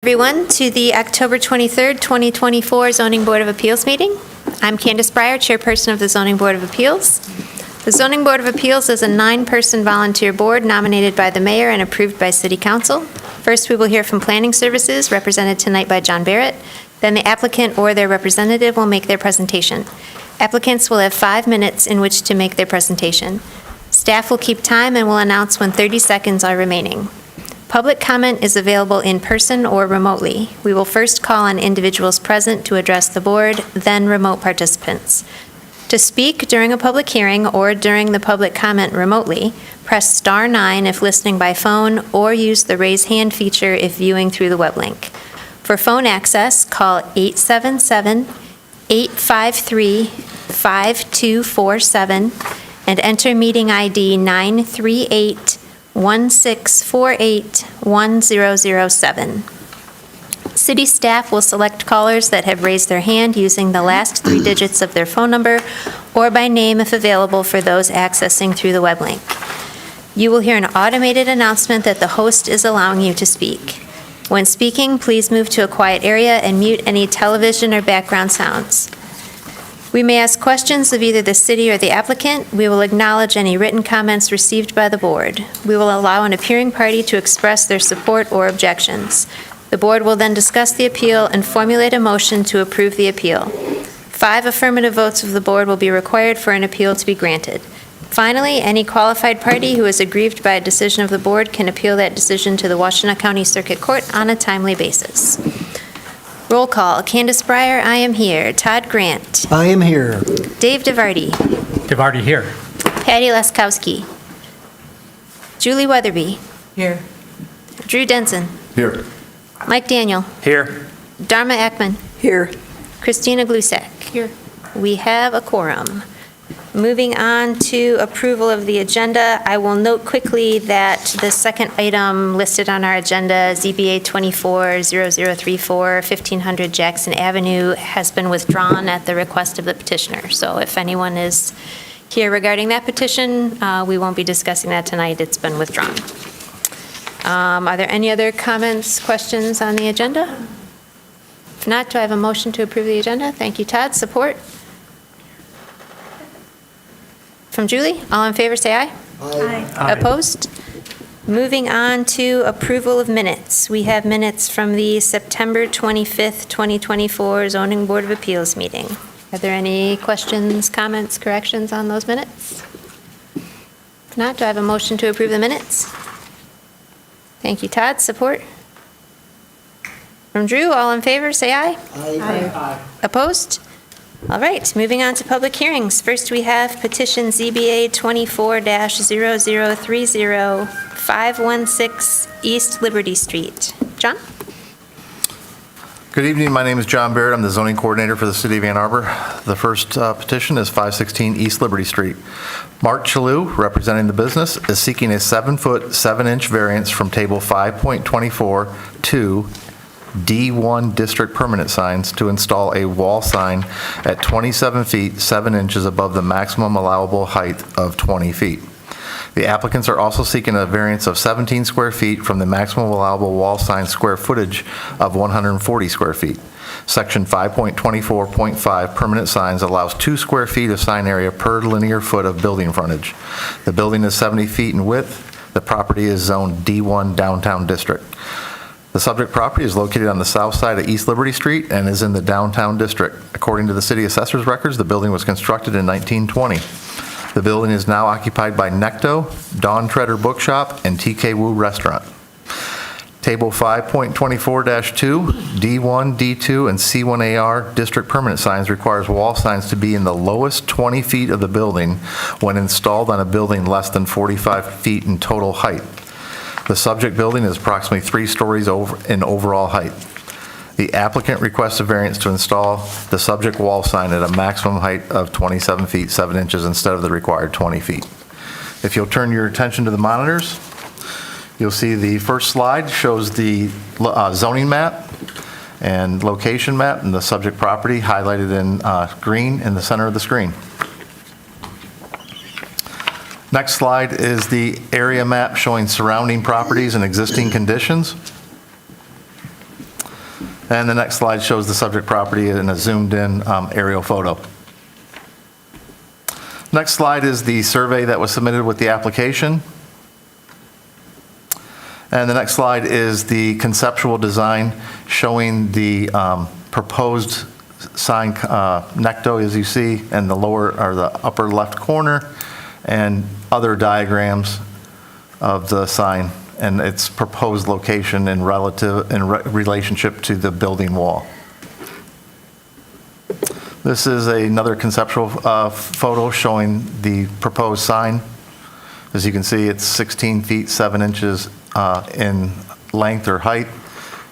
Everyone to the October 23rd, 2024 Zoning Board of Appeals meeting. I'm Candace Breyer, Chairperson of the Zoning Board of Appeals. The Zoning Board of Appeals is a 9-person volunteer board nominated by the mayor and approved by City Council. First, we will hear from Planning Services, represented tonight by John Barrett. Then the applicant or their representative will make their presentation. Applicants will have 5 minutes in which to make their presentation. Staff will keep time and will announce when 30 seconds are remaining. Public comment is available in person or remotely. We will first call on individuals present to address the board, then remote participants. To speak during a public hearing or during the public comment remotely, press star 9 if listening by phone or use the raise hand feature if viewing through the web link. For phone access, call 877-853-5247 and enter meeting ID 938-1648-1007. City staff will select callers that have raised their hand using the last 3 digits of their phone number or by name if available for those accessing through the web link. You will hear an automated announcement that the host is allowing you to speak. When speaking, please move to a quiet area and mute any television or background sounds. We may ask questions of either the city or the applicant. We will acknowledge any written comments received by the board. We will allow an appearing party to express their support or objections. The board will then discuss the appeal and formulate a motion to approve the appeal. 5 affirmative votes of the board will be required for an appeal to be granted. Finally, any qualified party who is aggrieved by a decision of the board can appeal that decision to the Washtenaw County Circuit Court on a timely basis. Roll call. Candace Breyer, I am here. Todd Grant. I am here. Dave DeVarty. DeVarty here. Patty Laskowski. Julie Weatherby. Here. Drew Denson. Here. Mike Daniel. Here. Dharma Ekman. Here. Christina Glusak. Here. We have a quorum. Moving on to approval of the agenda, I will note quickly that the second item listed on our agenda, ZBA 240034, 1500 Jackson Avenue, has been withdrawn at the request of the petitioner. So if anyone is here regarding that petition, we won't be discussing that tonight. It's been withdrawn. Are there any other comments, questions on the agenda? If not, do I have a motion to approve the agenda? Thank you, Todd. Support? From Julie? All in favor, say aye. Aye. Opposed? Moving on to approval of minutes. We have minutes from the September 25th, 2024 Zoning Board of Appeals meeting. Are there any questions, comments, corrections on those minutes? If not, do I have a motion to approve the minutes? Thank you, Todd. Support? From Drew? All in favor, say aye. Aye. Opposed? All right, moving on to public hearings. First, we have petition ZBA 24-0030, 516 East Liberty Street. John? Good evening. My name is John Barrett. I'm the zoning coordinator for the city of Ann Arbor. The first petition is 516 East Liberty Street. Mark Chalou, representing the business, is seeking a 7-foot, 7-inch variance from table 5.24 to D1 district permanent signs to install a wall sign at 27 feet, 7 inches above the maximum allowable height of 20 feet. The applicants are also seeking a variance of 17 square feet from the maximum allowable wall sign square footage of 140 square feet. Section 5.24.5 permanent signs allows 2 square feet of sign area per linear foot of building frontage. The building is 70 feet in width. The property is zoned D1 downtown district. The subject property is located on the south side of East Liberty Street and is in the downtown district. According to the city assessor's records, the building was constructed in 1920. The building is now occupied by Necto, Dawn Treader Bookshop, and TK Wu Restaurant. Table 5.24-2, D1, D2, and C1AR district permanent signs requires wall signs to be in the lowest 20 feet of the building when installed on a building less than 45 feet in total height. The subject building is approximately 3 stories in overall height. The applicant requests a variance to install the subject wall sign at a maximum height of 27 feet, 7 inches instead of the required 20 feet. If you'll turn your attention to the monitors, you'll see the first slide shows the zoning map and location map and the subject property highlighted in green in the center of the screen. Next slide is the area map showing surrounding properties and existing conditions. And the next slide shows the subject property in a zoomed-in aerial photo. Next slide is the survey that was submitted with the application. And the next slide is the conceptual design showing the proposed sign necto, as you see, in the lower or the upper left corner, and other diagrams of the sign and its proposed location in relationship to the building wall. This is another conceptual photo showing the proposed sign. As you can see, it's 16 feet 7 inches in length or height,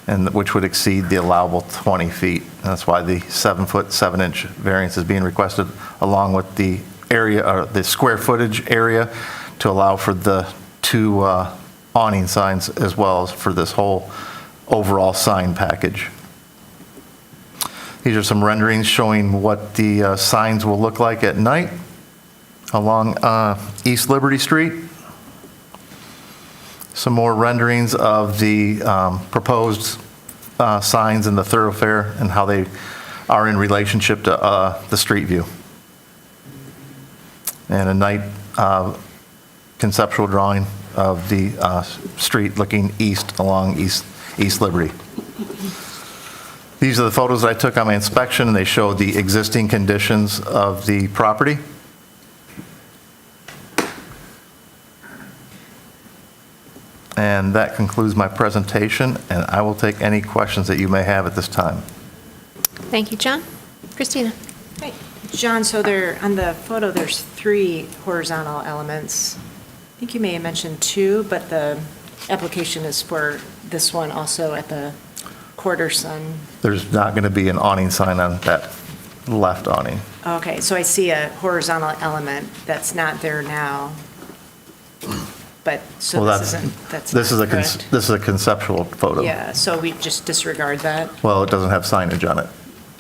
and which would exceed the allowable 20 feet. And that's why the 7 foot 7 inch variance is being requested, along with the area, or the square footage area, to allow for the 2 awning signs as well as for this whole overall sign package. These are some renderings showing what the signs will look like at night along East Liberty Street. Some more renderings of the proposed signs in the thoroughfare and how they are in relationship to the street view. And a night conceptual drawing of the street looking east along East Liberty. These are the photos I took on my inspection, and they show the existing conditions of the property. And that concludes my presentation, and I will take any questions that you may have at this time. Thank you, John. Christina? Right. John, so there, on the photo, there's 3 horizontal elements. I think you may have mentioned 2, but the application is for this one also at the quarter sun. There's not going to be an awning sign on that left awning. Okay, so I see a horizontal element that's not there now. But, so Well, this isn't, that's this is not a correct? this is a conceptual photo. Yeah, so we just disregard that? Well, it doesn't have signage on it.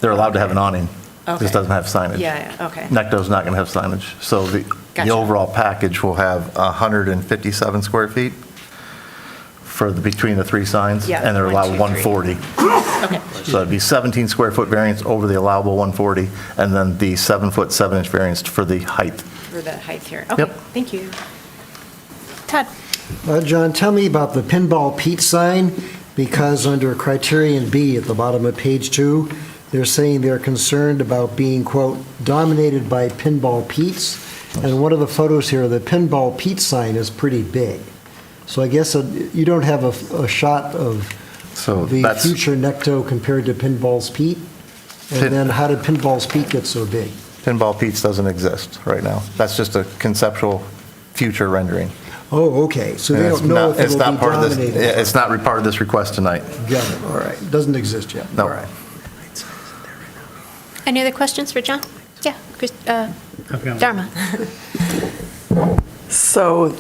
They're allowed to have an awning. Okay. This doesn't have signage. Yeah, okay. Necto's not going to have signage. So the Gotcha. overall package will have 157 square feet for between the 3 signs. Yeah, And they're 1, allowed 2, 3. 140. Okay, So it'd be 17 square foot variance over the allowable 140, and then the 7 foot 7 inch variance for the height. for the height here. Okay, Yep. thank you. Todd? John, tell me about the Pinball Pete sign, because under criterion B at the bottom of page 2, they're saying they're concerned about being, quote, "dominated by Pinball Pete's." And one of the photos here, the Pinball Pete sign is pretty big. So I guess you don't have a shot of So the that's, future Necto compared to Pinball's Pete? Pin- And then how did Pinball's Pete get so big? Pinball Pete's doesn't exist right now. That's just a conceptual future rendering. Oh, okay, so they And it's don't know not- if it it's will not be part of this- dominated. yeah, It's not part of this request tonight. Got it, all right, doesn't exist yet. No. All right. Any other questions for John? Yeah, Dharma? So,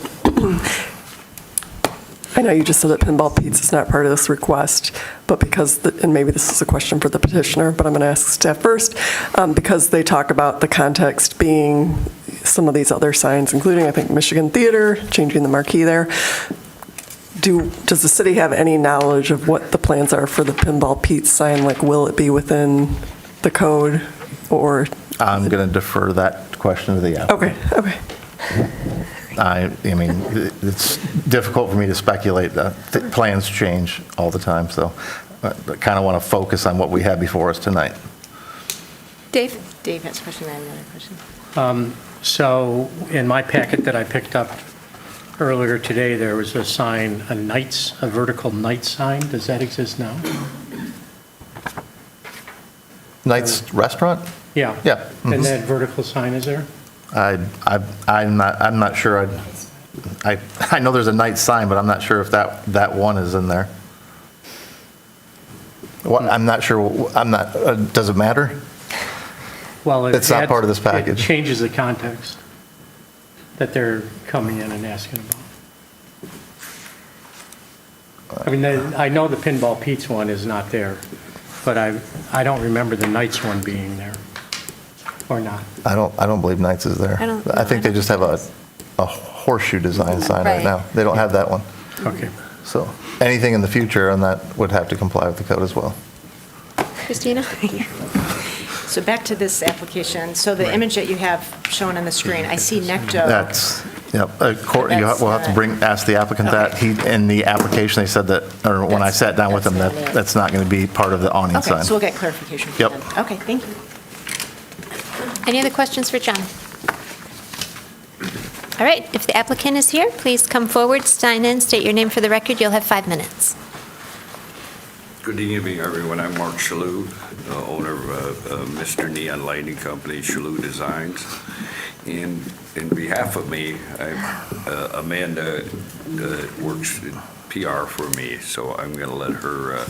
I know you just said that Pinball Pete's is not part of this request, but because, and maybe this is a question for the petitioner, but I'm going to ask staff first, because they talk about the context being some of these other signs, including, I think, Michigan Theater, changing the marquee there. Does the city have any knowledge of what the plans are for the Pinball Pete's sign? Like, will it be within the code, or? I'm going to defer that question to the applicant. Okay. I mean, it's difficult for me to speculate. Plans change all the time, so I kind of want to focus on what we have before us tonight. Dave? Dave has a question, I have another question. So in my packet that I picked up earlier today, there was a sign, a vertical night sign. Does that exist now? Knight's Restaurant? Yeah. Yeah. And that vertical sign is there? I'm not sure. I know there's a Knight's sign, but I'm not sure if that one is in there. I'm not sure. Does it matter? Well, It's not part of this package. It changes the context that they're coming in and asking about. I mean, I know the Pinball Pete's one is not there, but I don't remember the Knights one being there, or not. I don't believe Knight's is there. I think they just have a horseshoe design sign right Right. now. They don't have that one. Okay. So anything in the future on that would have to comply with the code as well. Christina? So back to this application. So the image that you have shown on the screen, I see Necto. That's, yep, That's we'll have to ask the applicant that. Okay. In the application, they said that, or when I That's- sat down with them, that's not it. that's not going to be part of the awning Okay, sign. so we'll get clarification from Yep. them. Okay, thank you. Any other questions for John? All right, if the applicant is here, please come forward, sign in, state your name for the record. You'll have 5 minutes. Good evening, everyone. I'm Mark Shalou, owner of Mr. Neon Lighting Company, Shalou Designs. And in behalf of me, Amanda works in PR for me, so I'm going to let her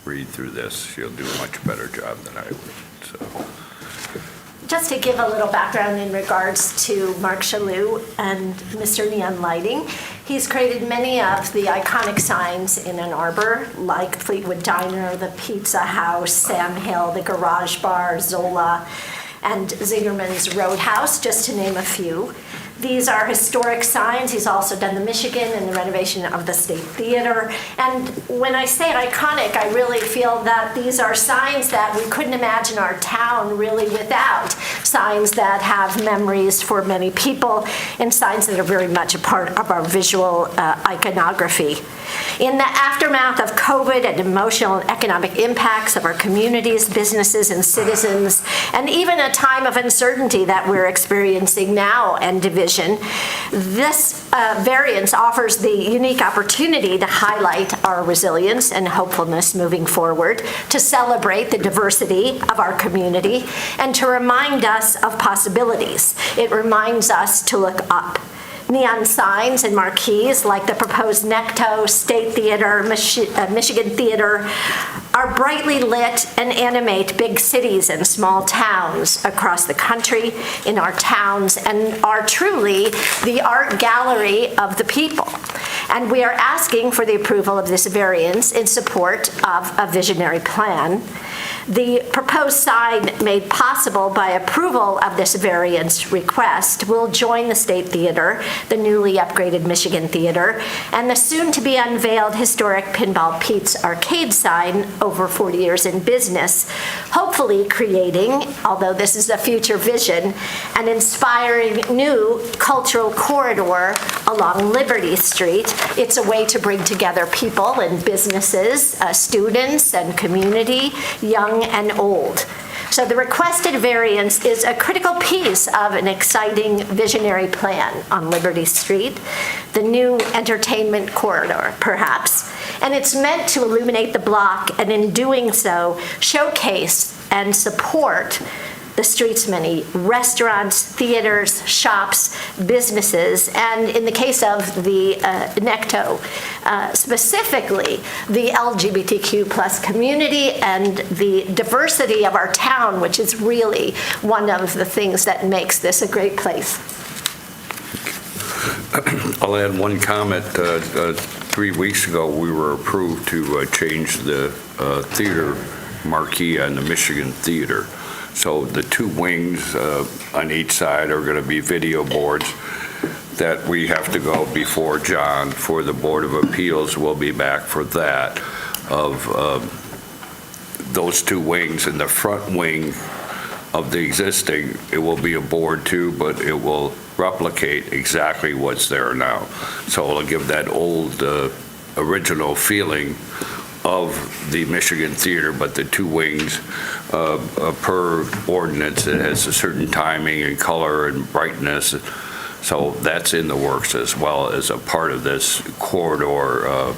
read through this. She'll do a much better job than I would, so. Just to give a little background in regards to Mark Shalou and Mr. Neon Lighting, he's created many of the iconic signs in Ann Arbor, like Fleetwood Diner, the Pizza House, Sam Hill, the Garage Bar, Zola, and Zingerman's Roadhouse, just to name a few. These are historic signs. He's also done the Michigan and the renovation of the State Theater. And when I say iconic, I really feel that these are signs that we couldn't imagine our town really without. Signs that have memories for many people and signs that are very much a part of our visual iconography. In the aftermath of COVID and emotional and economic impacts of our communities, businesses, and citizens, and even a time of uncertainty that we're experiencing now and division, this variance offers the unique opportunity to highlight our resilience and hopefulness moving forward, to celebrate the diversity of our community, and to remind us of possibilities. It reminds us to look up. Neon signs and marquees like the proposed Necto, State Theater, Michigan Theater are brightly lit and animate big cities and small towns across the country, in our towns, and are truly the art gallery of the people. And we are asking for the approval of this variance in support of a visionary plan. The proposed sign made possible by approval of this variance request will join the State Theater, the newly upgraded Michigan Theater, and the soon-to-be unveiled historic Pinball Pete's arcade sign, over 40 years in business, hopefully creating, although this is a future vision, an inspiring new cultural corridor along Liberty Street. It's a way to bring together people and businesses, students and community, young and old. So the requested variance is a critical piece of an exciting visionary plan on Liberty Street, the new entertainment corridor, perhaps. And it's meant to illuminate the block, and in doing so, showcase and support the street's many restaurants, theaters, shops, businesses, and in the case of the Necto, specifically the LGBTQ plus community and the diversity of our town, which is really one of the things that makes this a great place. I'll add one comment. 3 weeks ago, we were approved to change the theater marquee on the Michigan Theater. So the two wings on each side are going to be video boards that we have to go before John for the Board of Appeals. We'll be back for that, of those two wings. And the front wing of the existing, it will be a board too, but it will replicate exactly what's there now. So it'll give that old original feeling of the Michigan Theater, but the two wings per ordinance, it has a certain timing and color and brightness. So that's in the works as well as a part of this corridor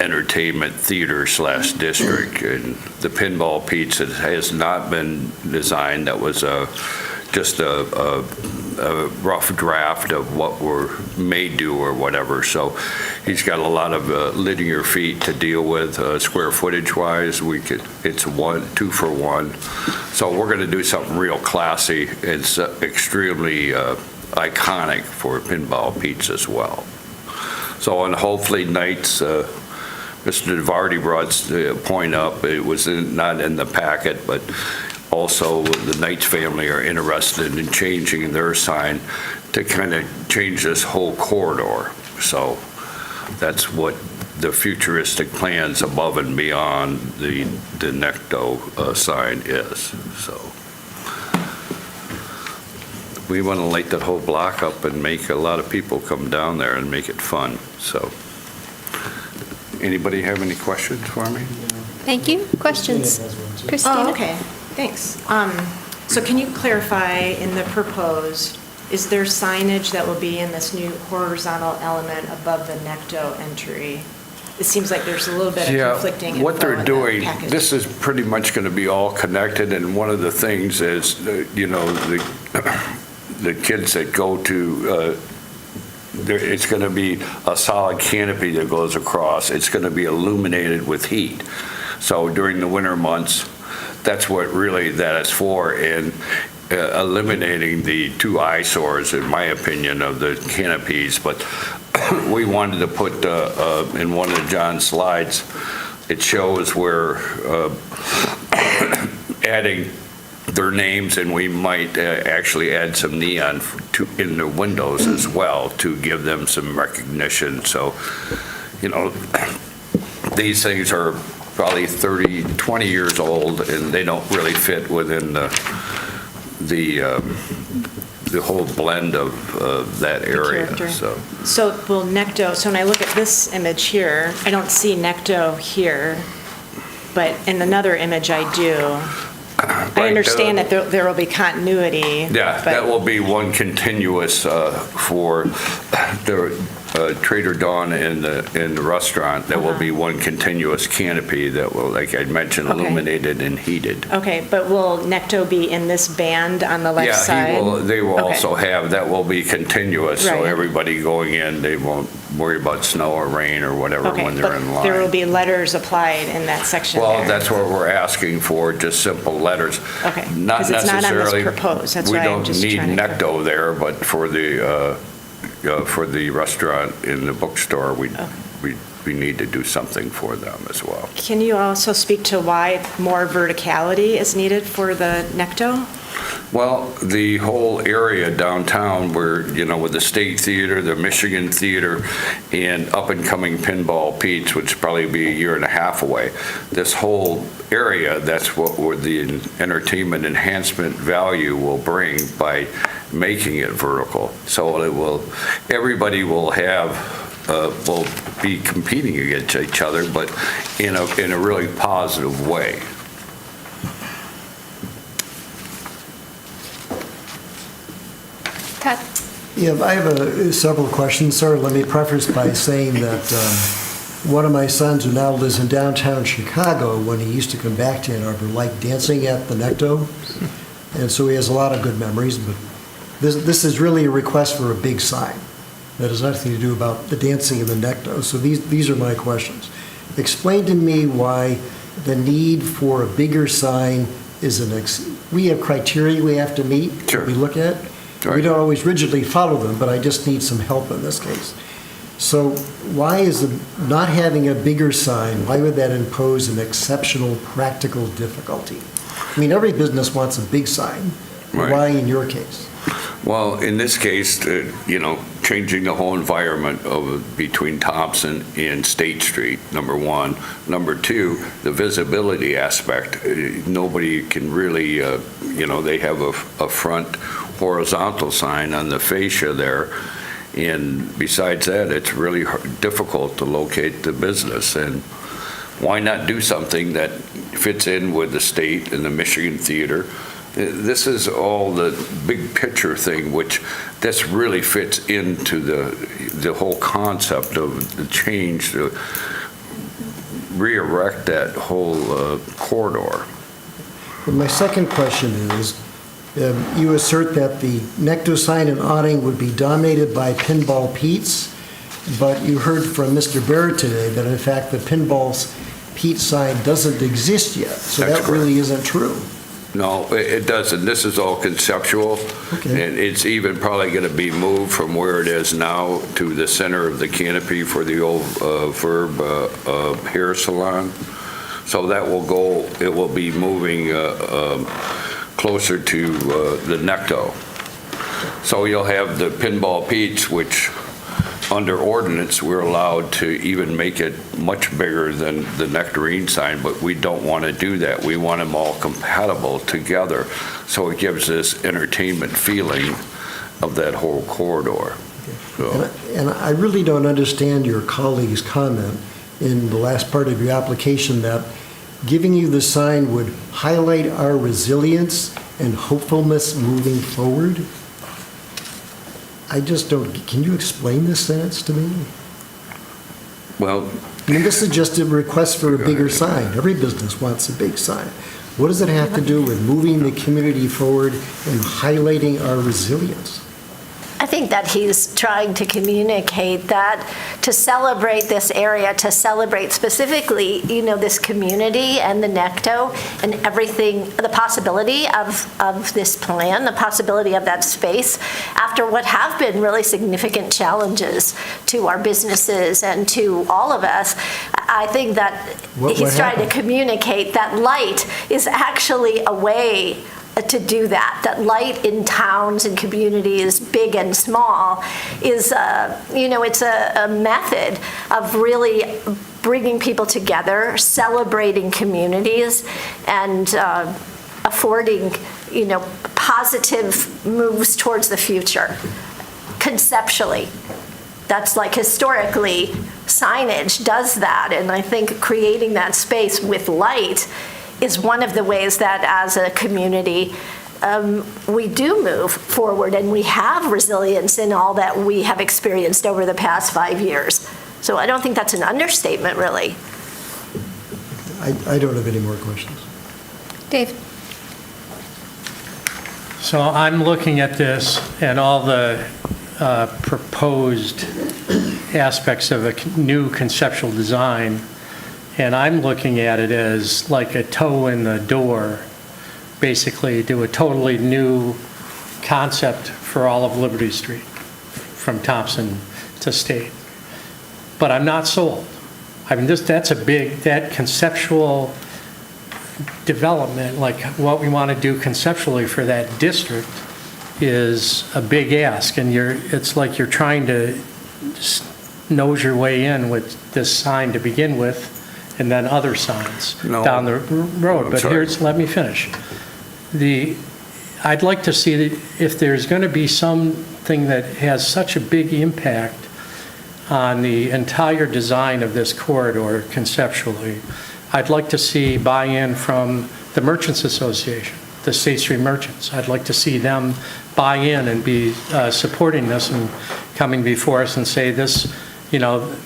entertainment theater / district. And the Pinball Pete's has not been designed. That was just a rough draft of what we may do or whatever. So he's got a lot of linear feet to deal with, square footage wise. It's 2 for 1. So we're going to do something real classy. It's extremely iconic for Pinball Pete's as well. So on hopefully nights, Mr. DeVardi brought the point up. It was not in the packet, but also the Knights family are interested in changing their sign to kind of change this whole corridor. So that's what the futuristic plans above and beyond the Necto sign is, so. We want to light that whole block up and make a lot of people come down there and make it fun, so. Anybody have any questions for me? Thank you. Questions? Christina? Oh, okay, thanks. So can you clarify in the proposed, is there signage that will be in this new horizontal element above the Necto entry? It seems like there's a little bit of conflicting info What they're in the doing, package. this is pretty much going to be all connected, and one of the things is, you know, the kids that go to, it's going to be a solid canopy that goes across. It's going to be illuminated with heat. So during the winter months, that's what really that is for, and eliminating the two eyesores, in my opinion, of the canopies. But we wanted to put, in one of John's slides, it shows where adding their names, and we might actually add some neon in the windows as well to give them some recognition. So, you know, these things are probably 30, 20 years old, and they don't really fit within the whole blend of that area. character. So will Necto, so when I look at this image here, I don't see Necto here, but in another image I do. I Right, understand that there will be continuity. yeah, but- that will be one continuous for the Trader Dawn in the restaurant. There will be one continuous canopy that will, like I mentioned, Okay. illuminated and heated. Okay, but will Necto be in this band on the left side? Yeah, they will Okay. also have, that will be continuous, so Right. everybody going in, they won't worry about snow or rain or whatever Okay, when they're in but there will line. be letters applied in that section there. Well, that's what we're asking for, just simple letters. Okay, Not 'cause it's not on this necessarily. proposed, that's why I'm just We trying don't to- need Necto there, but for the restaurant in the bookstore, we need to do something for them as well. Can you also speak to why more verticality is needed for the Necto? Well, the whole area downtown where, you know, with the State Theater, the Michigan Theater, and up-and-coming Pinball Pete's, which probably be a year and a half away, this whole area, that's what the entertainment enhancement value will bring by making it vertical. So it will, everybody will will be competing against each other, but in a really positive way. Todd? Yeah, I have several questions, sir. Let me preface by saying that one of my sons who now lives in downtown Chicago, when he used to come back to Ann Arbor, liked dancing at the Necto, and so he has a lot of good memories, but this is really a request for a big sign. That has nothing to do about the dancing in the Necto. So these are my questions. Explain to me why the need for a bigger sign is we have criteria we have to meet, Sure. we look at. We Right. don't always rigidly follow them, but I just need some help in this case. So why is not having a bigger sign, why would that impose an exceptional practical difficulty? I mean, every business wants a big sign. Right. Why in your case? Well, in this case, you know, changing the whole environment between Thompson and State Street, number one. Number two, the visibility aspect. Nobody can really, you know, they have a front horizontal sign on the fascia there. And besides that, it's really difficult to locate the business. And why not do something that fits in with the State and the Michigan Theater? This is all the big picture thing, which this really fits into the whole concept of the change to re-erect that whole corridor. But my second question is, you assert that the Necto sign and awning would be dominated by Pinball Pete's, but you heard from Mr. Barrett today that in fact the Pinball Pete sign doesn't exist yet. So That's that really isn't true. No, it doesn't. This is all conceptual. Okay. And it's even probably going to be moved from where it is now to the center of the canopy for the old Verb hair salon. So that will go, it will be moving closer to the Necto. So you'll have the Pinball Pete's, which under ordinance, we're allowed to even make it much bigger than the Nectarine sign, but we don't want to do that. We want them all compatible together, so it gives this entertainment feeling of that whole corridor. So, And I really don't understand your colleague's comment in the last part of your application that giving you the sign would highlight our resilience and hopefulness moving forward. I just don't, can you explain this sentence to me? well, I mean, this is just a request for a bigger sign. Every business wants a big sign. What does it have to do with moving the community forward and highlighting our resilience? I think that he's trying to communicate that, to celebrate this area, to celebrate specifically, this community and the Necto and everything, the possibility of this plan, the possibility of that space after what have been really significant challenges to our businesses and to all of us. I think that What he's trying to happened? communicate that light is actually a way to do that light in towns and communities, big and small, is, it's a method of really bringing people together, celebrating communities, and affording, positive moves towards the future, conceptually. That's like historically, signage does that, and I think creating that space with light is one of the ways that as a community, we do move forward and we have resilience in all that we have experienced over the past 5 years. So I don't think that's an understatement, really. I don't have any more questions. Dave? So I'm looking at this and all the proposed aspects of a new conceptual design, and I'm looking at it as like a toe in the door, basically do a totally new concept for all of Liberty Street, from Thompson to State. But I'm not sold. I mean, that's a big, that conceptual development, like what we want to do conceptually for that district, is a big ask, and it's like you're trying to nose your way in with this sign to begin with, and then other signs down the road. But let me finish. I'd like to see that if there's going to be something that has such a big impact on the entire design of this corridor conceptually, I'd like to see buy-in from the Merchants Association, the State Street Merchants. I'd like to see them buy in and be supporting this and coming before us and say this,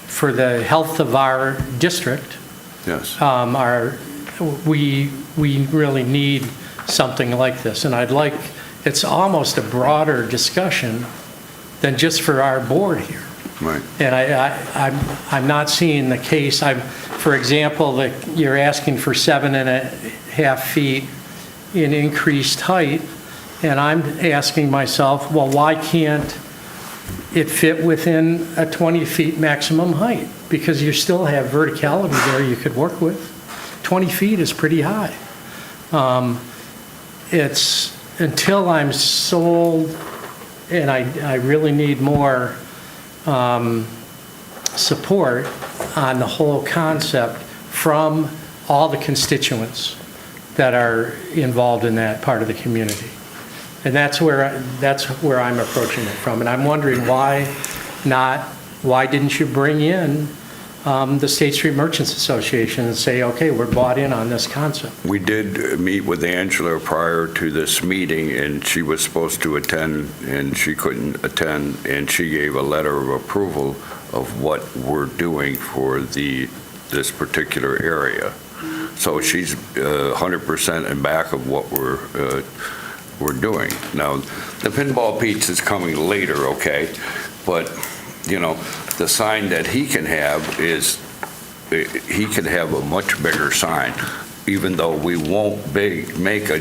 for the health of our district, yes. We really need something like this. And it's almost a broader discussion than just for our board here. Right. And I'm not seeing the case. For example, that you're asking for 7.5 feet in increased height, and I'm asking myself, well, why can't it fit within a 20 feet maximum height? Because you still have verticality there you could work with. 20 feet is pretty high. It's until I'm sold, and I really need more support on the whole concept from all the constituents that are involved in that part of the community. And that's where I'm approaching it from. And I'm wondering why didn't you bring in the State Street Merchants Association and say, okay, we're bought in on this concept? We did meet with Angela prior to this meeting, and she was supposed to attend, and she couldn't attend, and she gave a letter of approval of what we're doing for this particular area. So she's 100% in back of what we're doing. Now, the Pinball Pete's is coming later, okay? But, the sign that he can have is, he can have a much bigger sign, even though we won't make a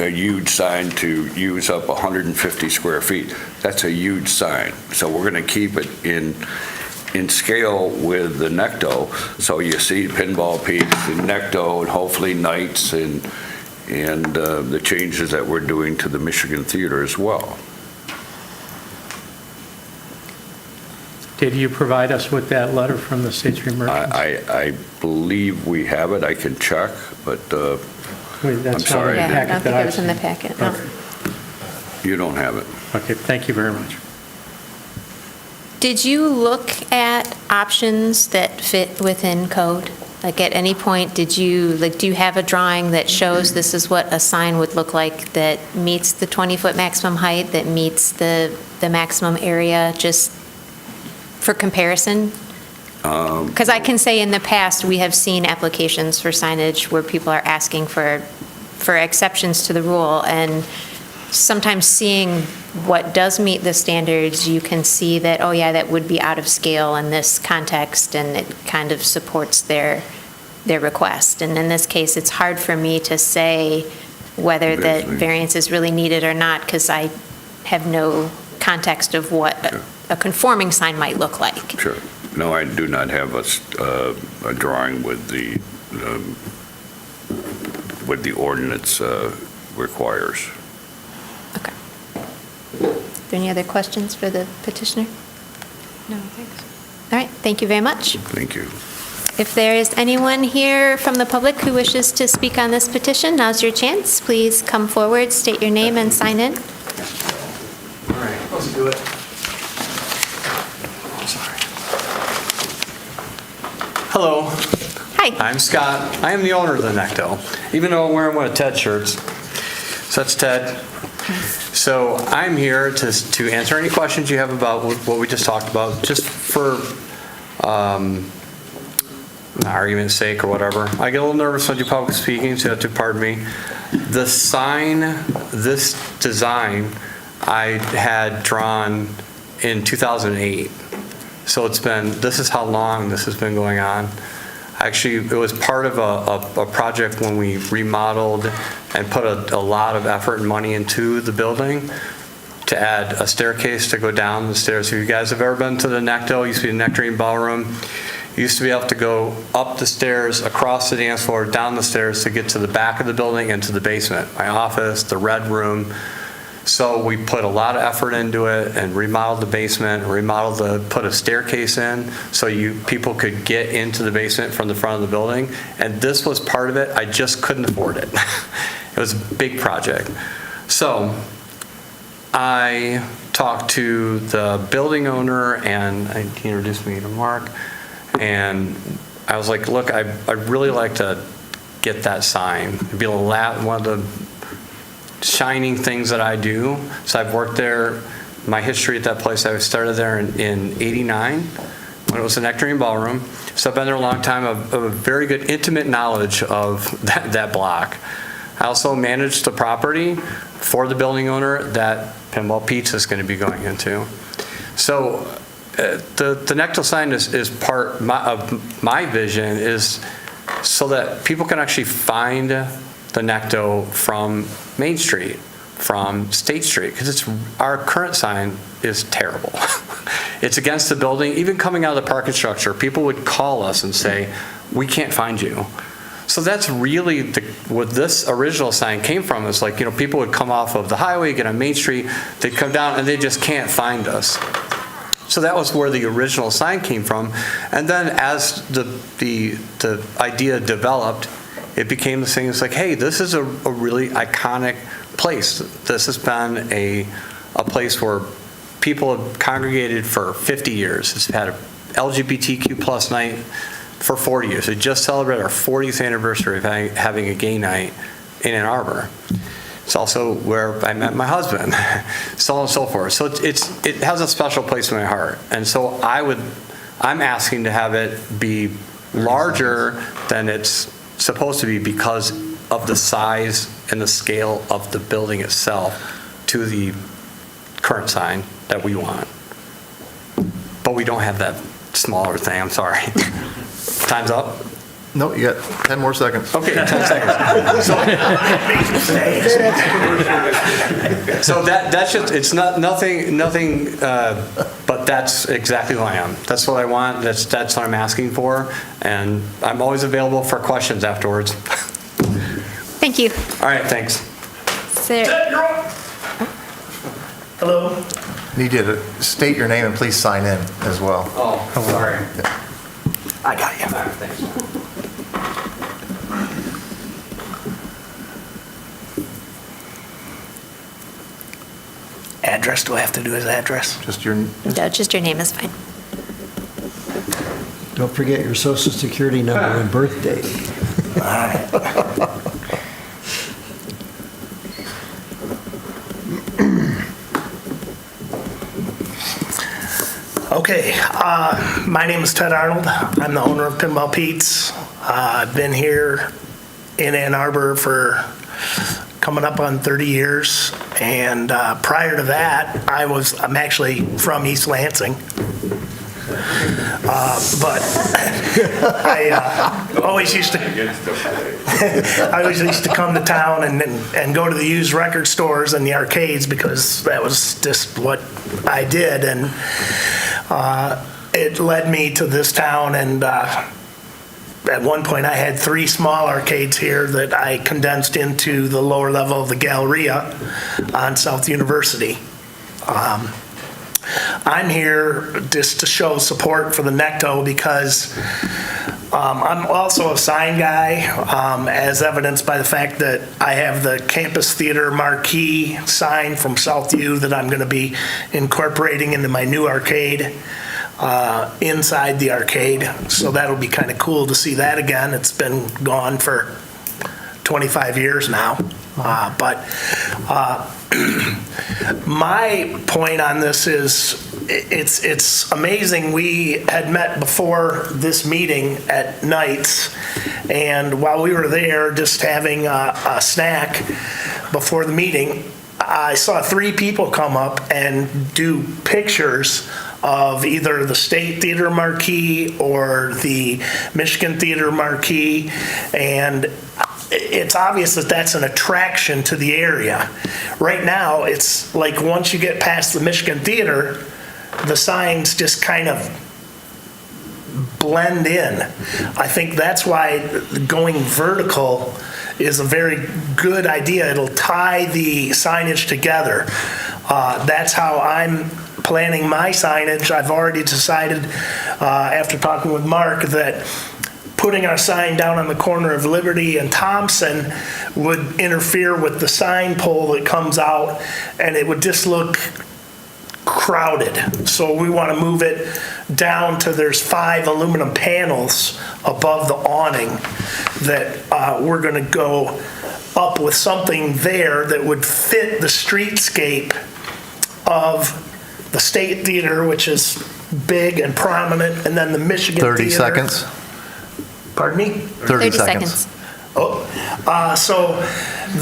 huge sign to use up 150 square feet. That's a huge sign. So we're going to keep it in scale with the Necto. So you see Pinball Pete's and Necto and hopefully Knights and the changes that we're doing to the Michigan Theater as well. Did you provide us with that letter from the State Street Merchants? I believe we have it, I can check, but Wait, that's I'm sorry, not in the I I don't packet think that it was in the I've packet, seen. no. Okay. you don't have it. Okay, thank you very much. Did you look at options that fit within code? Like, at any point, do you have a drawing that shows this is what a sign would look like that meets the 20-foot maximum height, that meets the maximum area, just for comparison? Because I can say in the past, we have seen applications for signage where people are asking for exceptions to the rule, and sometimes seeing what does meet the standards, you can see that, oh yeah, that would be out of scale in this context, and it kind of supports their request. And in this case, it's hard for me to say whether the variance is really needed or not, because I have no context of what a conforming sign might look like. Sure. No, I do not have a drawing with the ordinance requires. Okay. Are there any other questions for the petitioner? No, thanks. All right, thank you very much. Thank you. If there is anyone here from the public who wishes to speak on this petition, now's your chance. Please come forward, state your name, and sign in. All right, let's do it. Sorry. Hello, Hi. I'm Scott. I am the owner of the Necto, even though I'm wearing one of Ted's shirts. So that's Ted. So I'm here to answer any questions you have about what we just talked about, just for argument's sake or whatever. I get a little nervous when you public speaking, so you have to pardon me. The sign, this design, I had drawn in 2008. So this is how long this has been going on. Actually, it was part of a project when we remodeled and put a lot of effort and money into the building to add a staircase to go down the stairs. If you guys have ever been to the Necto, it used to be the Nectarine Ballroom. You used to be able to go up the stairs, across the dance floor, down the stairs to get to the back of the building and to the basement, my office, the red room. So we put a lot of effort into it and remodeled the basement, put a staircase in so people could get into the basement from the front of the building. And this was part of it. I just couldn't afford it. It was a big project. So I talked to the building owner, and he introduced me to Mark. And I was like, look, I'd really like to get that sign. It'd be one of the shining things that I do. So I've worked there, my history at that place, I started there in 89 when it was the Nectarine Ballroom. So I've been there a long time. I have a very good intimate knowledge of that block. I also managed the property for the building owner that Pinball Pizza is going to be going into. So the Necto sign is part of my vision, is so that people can actually find the Necto from Main Street, from State Street, because our current sign is terrible. It's against the building. Even coming out of the parking structure, people would call us and say, we can't find you. So that's really what this original sign came from. Is like, people would come off of the highway, get on Main Street, they'd come down and they just can't find us. So that was where the original sign came from. And then as the idea developed, it became this thing. It's like, hey, this is a really iconic place. This has been a place where people have congregated for 50 years. It's had a LGBTQ plus night for 40 years. We just celebrated our 40th anniversary of having a gay night in Ann Arbor. It's also where I met my husband, so on and so forth. So it has a special place in my heart. And so I'm asking to have it be larger than it's supposed to be because of the size and the scale of the building itself to the current sign that we want. But we don't have that smaller thing, I'm sorry. Time's up? No, you got 10 more seconds. Okay, 10 seconds. So that's just, it's nothing, but that's exactly who I am. That's what I want, that's what I'm asking for, and I'm always available for questions afterwards. Thank you. All right, thanks. Is there- Hello. Need you to state your name and please sign in as well. Oh, sorry. I got you. Thanks. Address, do I have to do his address? Just your, No, just your name is fine. Don't forget your social security number and birth date. Okay, my name is Ted Arnold. I'm the owner of Pinball Pete's. I've been here in Ann Arbor for coming up on 30 years. And prior to that, I'm actually from East Lansing. But I always used to come to town and go to the used record stores and the arcades because that was just what I did. And it led me to this town, and at one point I had 3 small arcades here that I condensed into the lower level of the Galleria on South University. I'm here just to show support for the Necto because I'm also a sign guy, as evidenced by the fact that I have the Campus Theater marquee sign from Southview that I'm going to be incorporating into my new arcade inside the arcade. So that'll be kind of cool to see that again. It's been gone for 25 years now. My point on this is it's amazing. We had met before this meeting at nights, and while we were there just having a snack before the meeting, I saw 3 people come up and do pictures of either the State Theater marquee or the Michigan Theater marquee, and it's obvious that that's an attraction to the area. Right now, it's like once you get past the Michigan Theater, the signs just kind of blend in. I think that's why going vertical is a very good idea. It'll tie the signage together. That's how I'm planning my signage. I've already decided, after talking with Mark, that putting our sign down on the corner of Liberty and Thompson would interfere with the sign pole that comes out, and it would just look crowded. So we want to move it down to there's 5 aluminum panels above the awning that we're going to go up with something there that would fit the streetscape of the State Theater, which is big and prominent, and then the Michigan 30 Theater. seconds? Pardon me? 30 seconds. Oh, so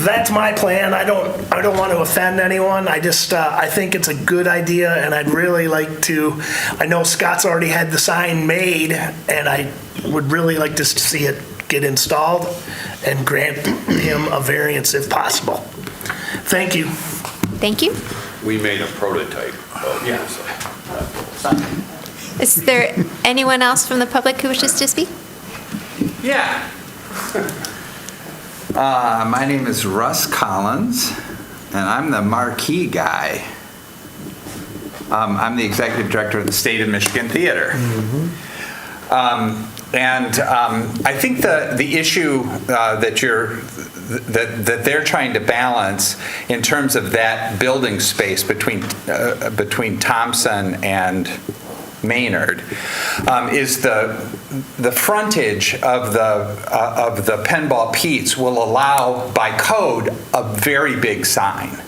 that's my plan. I don't want to offend anyone. I just I think it's a good idea, and I'd really like to. I know Scott's already had the sign made, and I would really like to see it get installed and grant him a variance if possible. Thank you. Thank you. We made a prototype. Yeah. Is there anyone else from the public who wishes to speak? Yeah. My name is Russ Collins, and I'm the marquee guy. I'm the executive director of the State of Michigan Theater. I think the issue that they're trying to balance in terms of that building space between Thompson and Maynard is the frontage of the Pinball Pete's will allow by code a very big sign.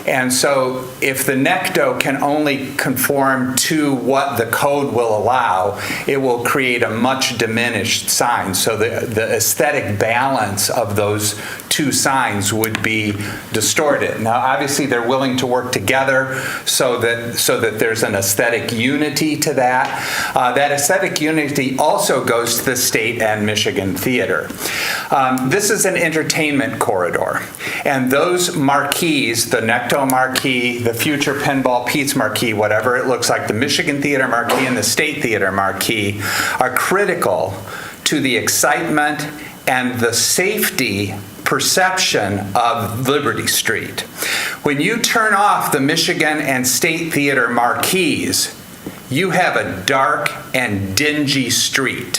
And so if the Necto can only conform to what the code will allow, it will create a much diminished sign. So the aesthetic balance of those 2 signs would be distorted. Now, obviously, they're willing to work together so that there's an aesthetic unity to that. That aesthetic unity also goes to the State and Michigan Theater. This is an entertainment corridor, and those marquees, the Necto marquee, the future Pinball Pete's marquee, whatever it looks like, the Michigan Theater marquee and the State Theater marquee, are critical to the excitement and the safety perception of Liberty Street. When you turn off the Michigan and State Theater marquees, you have a dark and dingy street.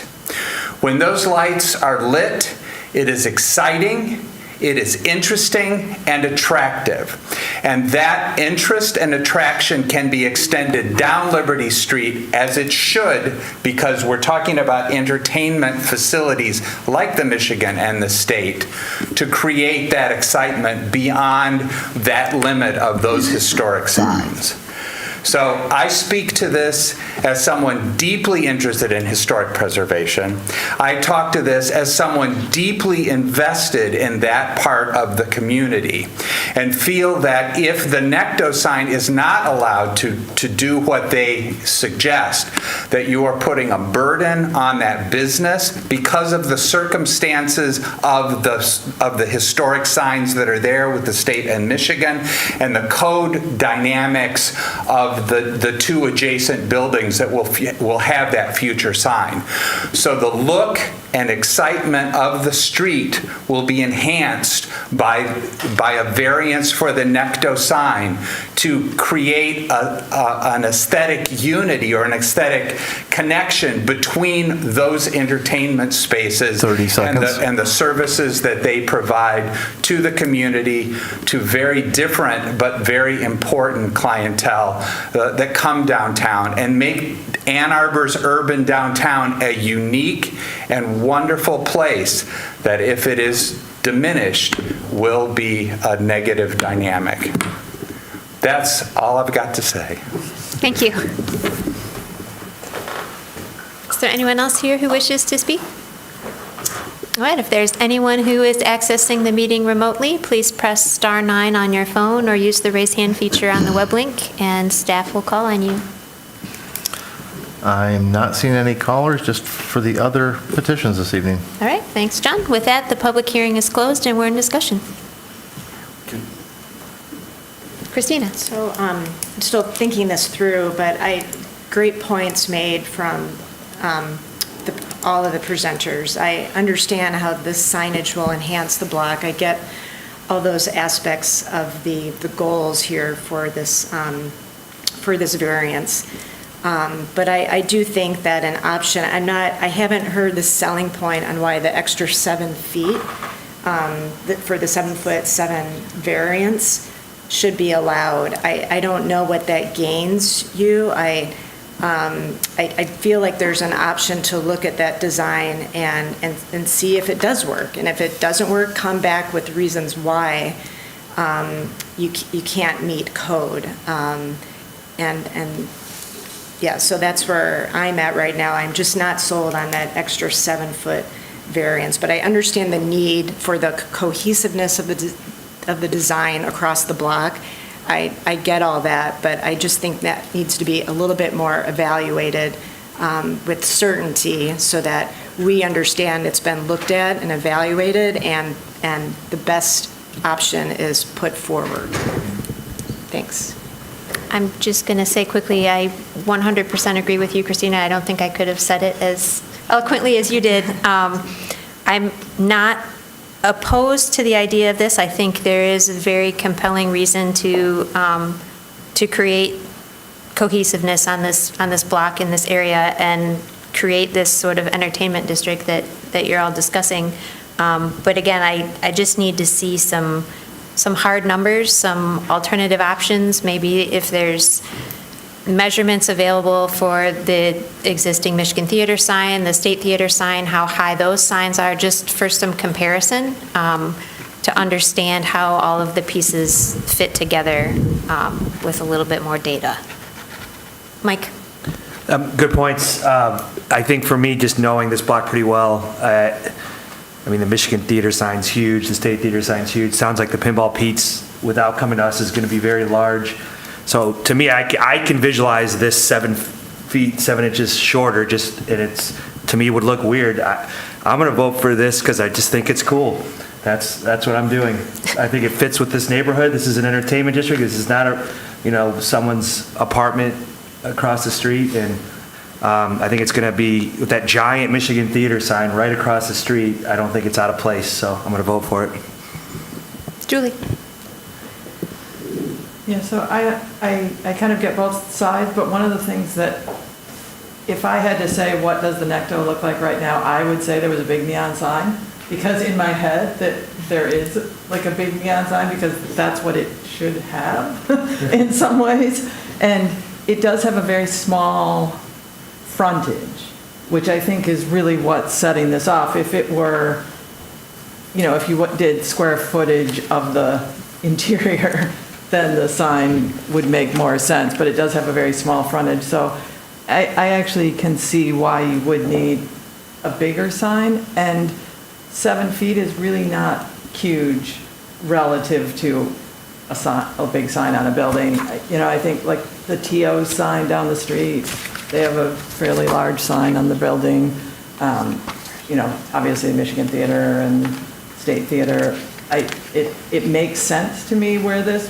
When those lights are lit, it is exciting, it is interesting and attractive. And that interest and attraction can be extended down Liberty Street, as it should, because we're talking about entertainment facilities like the Michigan and the State to create that excitement beyond that limit of those historic signs. So I speak to this as someone deeply interested in historic preservation. I talk to this as someone deeply invested in that part of the community and feel that if the NECDO sign is not allowed to do what they suggest, that you are putting a burden on that business because of the circumstances of the historic signs that are there with the state and Michigan and the code dynamics of the two adjacent buildings that will have that future sign. So the look and excitement of the street will be enhanced by a variance for the NECDO sign to create an aesthetic unity or an aesthetic connection between those entertainment spaces 30 seconds. and the services that they provide to the community, to very different but very important clientele that come downtown, and make Ann Arbor's urban downtown a unique and wonderful place that, if it is diminished, will be a negative dynamic. That's all I've got to say. Thank you. Is there anyone else here who wishes to speak? All right, if there's anyone who is accessing the meeting remotely, please press star 9 on your phone or use the raise hand feature on the web link, and staff will call on you. I'm not seeing any callers, just for the other petitions this evening. All right, thanks, John. With that, the public hearing is closed and we're in discussion. Christina. So I'm still thinking this through, but great points made from all of the presenters. I understand how this signage will enhance the block. I get all those aspects of the goals here for this variance. But I do think that an option, I haven't heard the selling point on why the extra 7 feet for the 7'7" variance should be allowed. I don't know what that gains you. I feel like there's an option to look at that design and see if it does work. And if it doesn't work, come back with reasons why you can't meet code. Yeah, so that's where I'm at right now. I'm just not sold on that extra 7-foot variance, but I understand the need for the cohesiveness of the design across the block. I get all that, but I just think that needs to be a little bit more evaluated with certainty so that we understand it's been looked at and evaluated and the best option is put forward. Thanks. I'm just going to say quickly, I 100% agree with you, Christina. I don't think I could have said it as eloquently as you did. I'm not opposed to the idea of this. I think there is a very compelling reason to create cohesiveness on this block in this area and create this sort of entertainment district that you're all discussing. But again, I just need to see some hard numbers, some alternative options, maybe if there's measurements available for the existing Michigan Theater sign, the State Theater sign, how high those signs are, just for some comparison to understand how all of the pieces fit together with a little bit more data. Mike? Good points. I think for me, just knowing this block pretty well, I mean, the Michigan Theater sign's huge, the State Theater sign's huge. Sounds like the Pinball Pete's, without coming to us, is going to be very large. So to me, I can visualize this 7 feet, 7 inches shorter, and it's, to me, would look weird. I'm going to vote for this because I just think it's cool. That's what I'm doing. I think it fits with this neighborhood. This is an entertainment district. This is not someone's apartment across the street, and I think it's going to be with that giant Michigan Theater sign right across the street. I don't think it's out of place, so I'm going to vote for it. Julie? Yeah, so I kind of get both sides, but one of the things that, if I had to say what does the Necto look like right now, I would say there was a big neon sign, because in my head that there is like a big neon sign, because that's what it should have in some ways. And it does have a very small frontage, which I think is really what's setting this off. If it were, you know, if you did square footage of the interior, then the sign would make more sense, but it does have a very small frontage. So I actually can see why you would need a bigger sign, and 7 feet is really not huge relative to a big sign on a building. You know, I think like the TO sign down the street, they have a fairly large sign on the building. You know, obviously Michigan Theater and State Theater, it makes sense to me where this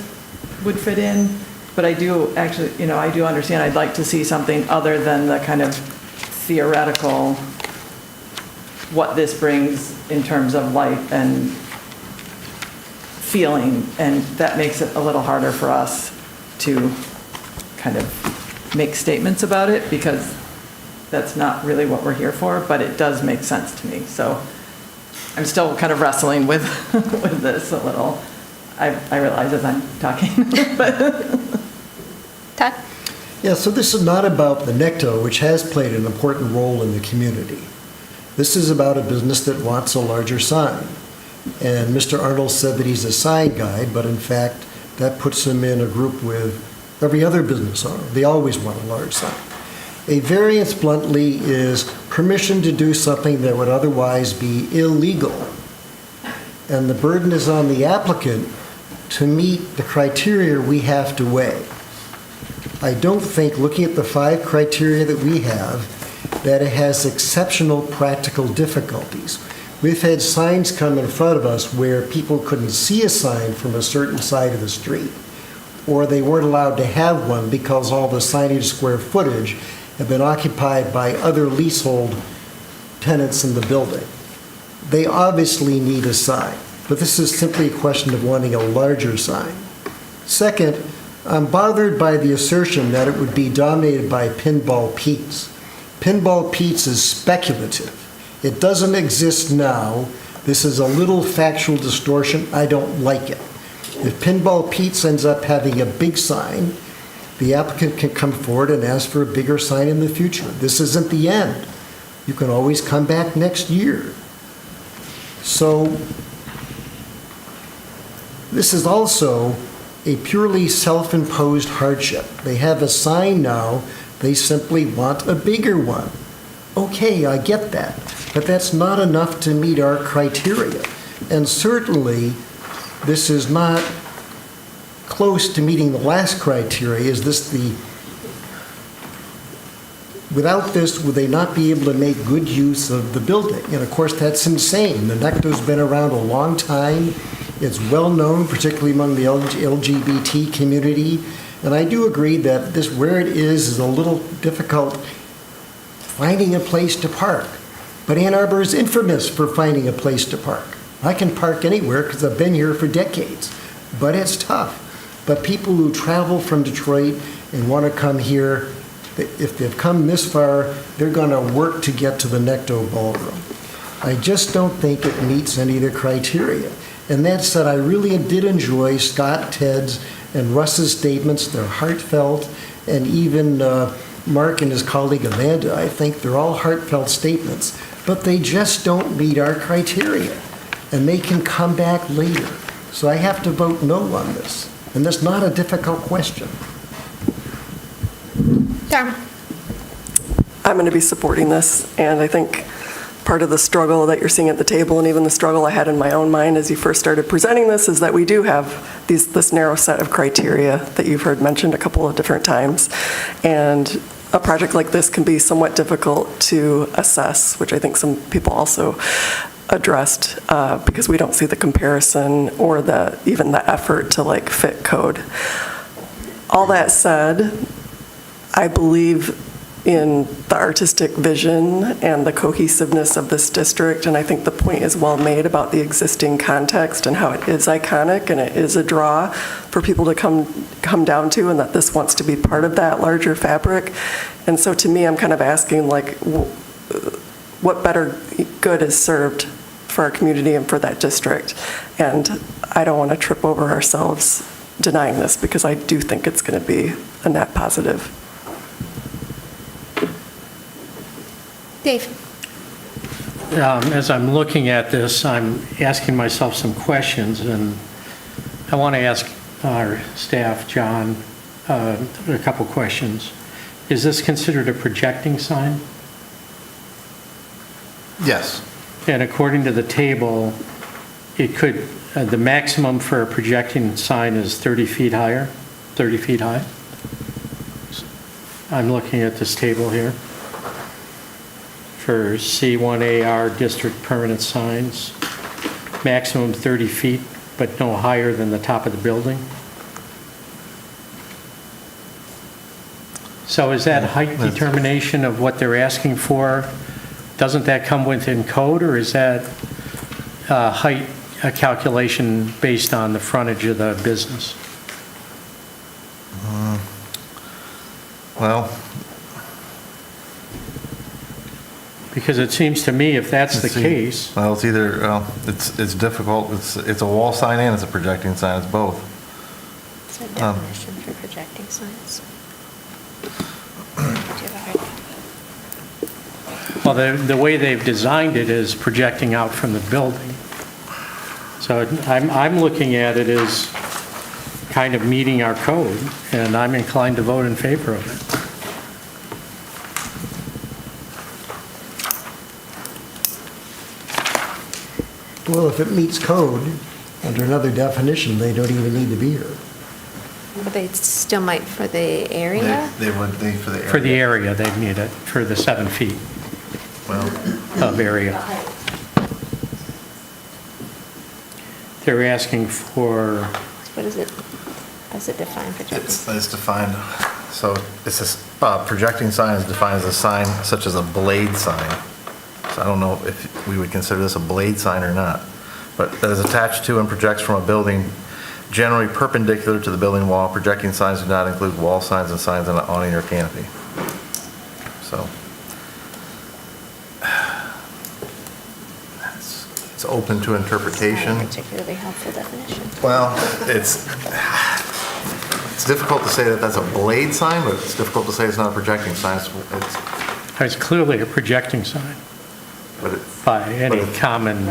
would fit in, but I do actually, you know, I do understand I'd like to see something other than the kind of theoretical, what this brings in terms of light and feeling, and that makes it a little harder for us to kind of make statements about it, because that's not really what we're here for, but it does make sense to me. So I'm still kind of wrestling with this a little. I realize as I'm talking. Todd? Yeah, so this is not about the Necto, which has played an important role in the community. This is about a business that wants a larger sign. And Mr. Arnold said that he's a sign guy, but in fact, that puts him in a group with every other business owner. They always want a large sign. A variance, bluntly, is permission to do something that would otherwise be illegal. And the burden is on the applicant to meet the criteria we have to weigh. I don't think, looking at the 5 criteria that we have, that it has exceptional practical difficulties. We've had signs come in front of us where people couldn't see a sign from a certain side of the street, or they weren't allowed to have one because all the signage square footage had been occupied by other leasehold tenants in the building. They obviously need a sign, but this is simply a question of wanting a larger sign. Second, I'm bothered by the assertion that it would be dominated by Pinball Pete's. Pinball Pete's is speculative. It doesn't exist now. This is a little factual distortion. I don't like it. If Pinball Pete's ends up having a big sign, the applicant can come forward and ask for a bigger sign in the future. This isn't the end. You can always come back next year. So this is also a purely self-imposed hardship. They have a sign now, they simply want a bigger one. Okay, I get that, but that's not enough to meet our criteria. And certainly, this is not close to meeting the last criteria. Is this the, without this, would they not be able to make good use of the building? And of course, that's insane. The Necto's been around a long time. It's well known, particularly among the LGBT community. And I do agree that this, where it is a little difficult finding a place to park. But Ann Arbor is infamous for finding a place to park. I can park anywhere because I've been here for decades, but it's tough. But people who travel from Detroit and want to come here, if they've come this far, they're going to work to get to the Necto Ballroom. I just don't think it meets any of the criteria. And that said, I really did enjoy Scott, Ted's, and Russ's statements. They're heartfelt, and even Mark and his colleague Amanda, I think they're all heartfelt statements, but they just don't meet our criteria, and they can come back later. So I have to vote no on this, and that's not a difficult question. Dharma? I'm going to be supporting this, and I think part of the struggle that you're seeing at the table, and even the struggle I had in my own mind as you first started presenting this, is that we do have this narrow set of criteria that you've heard mentioned a couple of different times. And a project like this can be somewhat difficult to assess, which I think some people also addressed, because we don't see the comparison or even the effort to like fit code. All that said, I believe in the artistic vision and the cohesiveness of this district. And I think the point is well made about the existing context and how it is iconic and it is a draw for people to come down to, and that this wants to be part of that larger fabric. And so to me, I'm kind of asking, like, what better good is served for our community and for that district? And I don't want to trip over ourselves denying this, because I do think it's going to be a net positive. Dave? As I'm looking at this, I'm asking myself some questions, and I want to ask our staff, John, a couple questions. Is this considered a projecting sign? Yes. And according to the table, it could, the maximum for a projecting sign is 30 feet higher, 30 feet high. I'm looking at this table here. For C1AR district permanent signs, maximum 30 feet, but no higher than the top of the building. So is that height determination of what they're asking for, doesn't that come within code, or is that height a calculation based on the frontage of the business? Well, Because it seems to me if that's the case, well, it's either, it's difficult, it's a wall sign and it's a projecting sign, it's both. It's a definition for projecting signs. Do you have a hard well, the way they've designed it is projecting out from the building. So I'm looking at it as kind of meeting our code, and I'm inclined to vote in favor of it. Well, if it meets code, under another definition, they don't even need to be here. But they still might for the area? They would need for the area. For the area, they need it, for the 7 feet Well, of area. They're asking for, What is it? How's it defined, projecting? it's defined, so it's a, projecting sign is defined as a sign such as a blade sign. So I don't know if we would consider this a blade sign or not, but that is attached to and projects from a building generally perpendicular to the building wall. Projecting signs do not include wall signs and signs on an awning or canopy. So it's open to interpretation. Not a particularly helpful definition. Well, it's difficult to say that that's a blade sign, but it's difficult to say it's not a projecting sign. it's clearly a projecting sign But by any common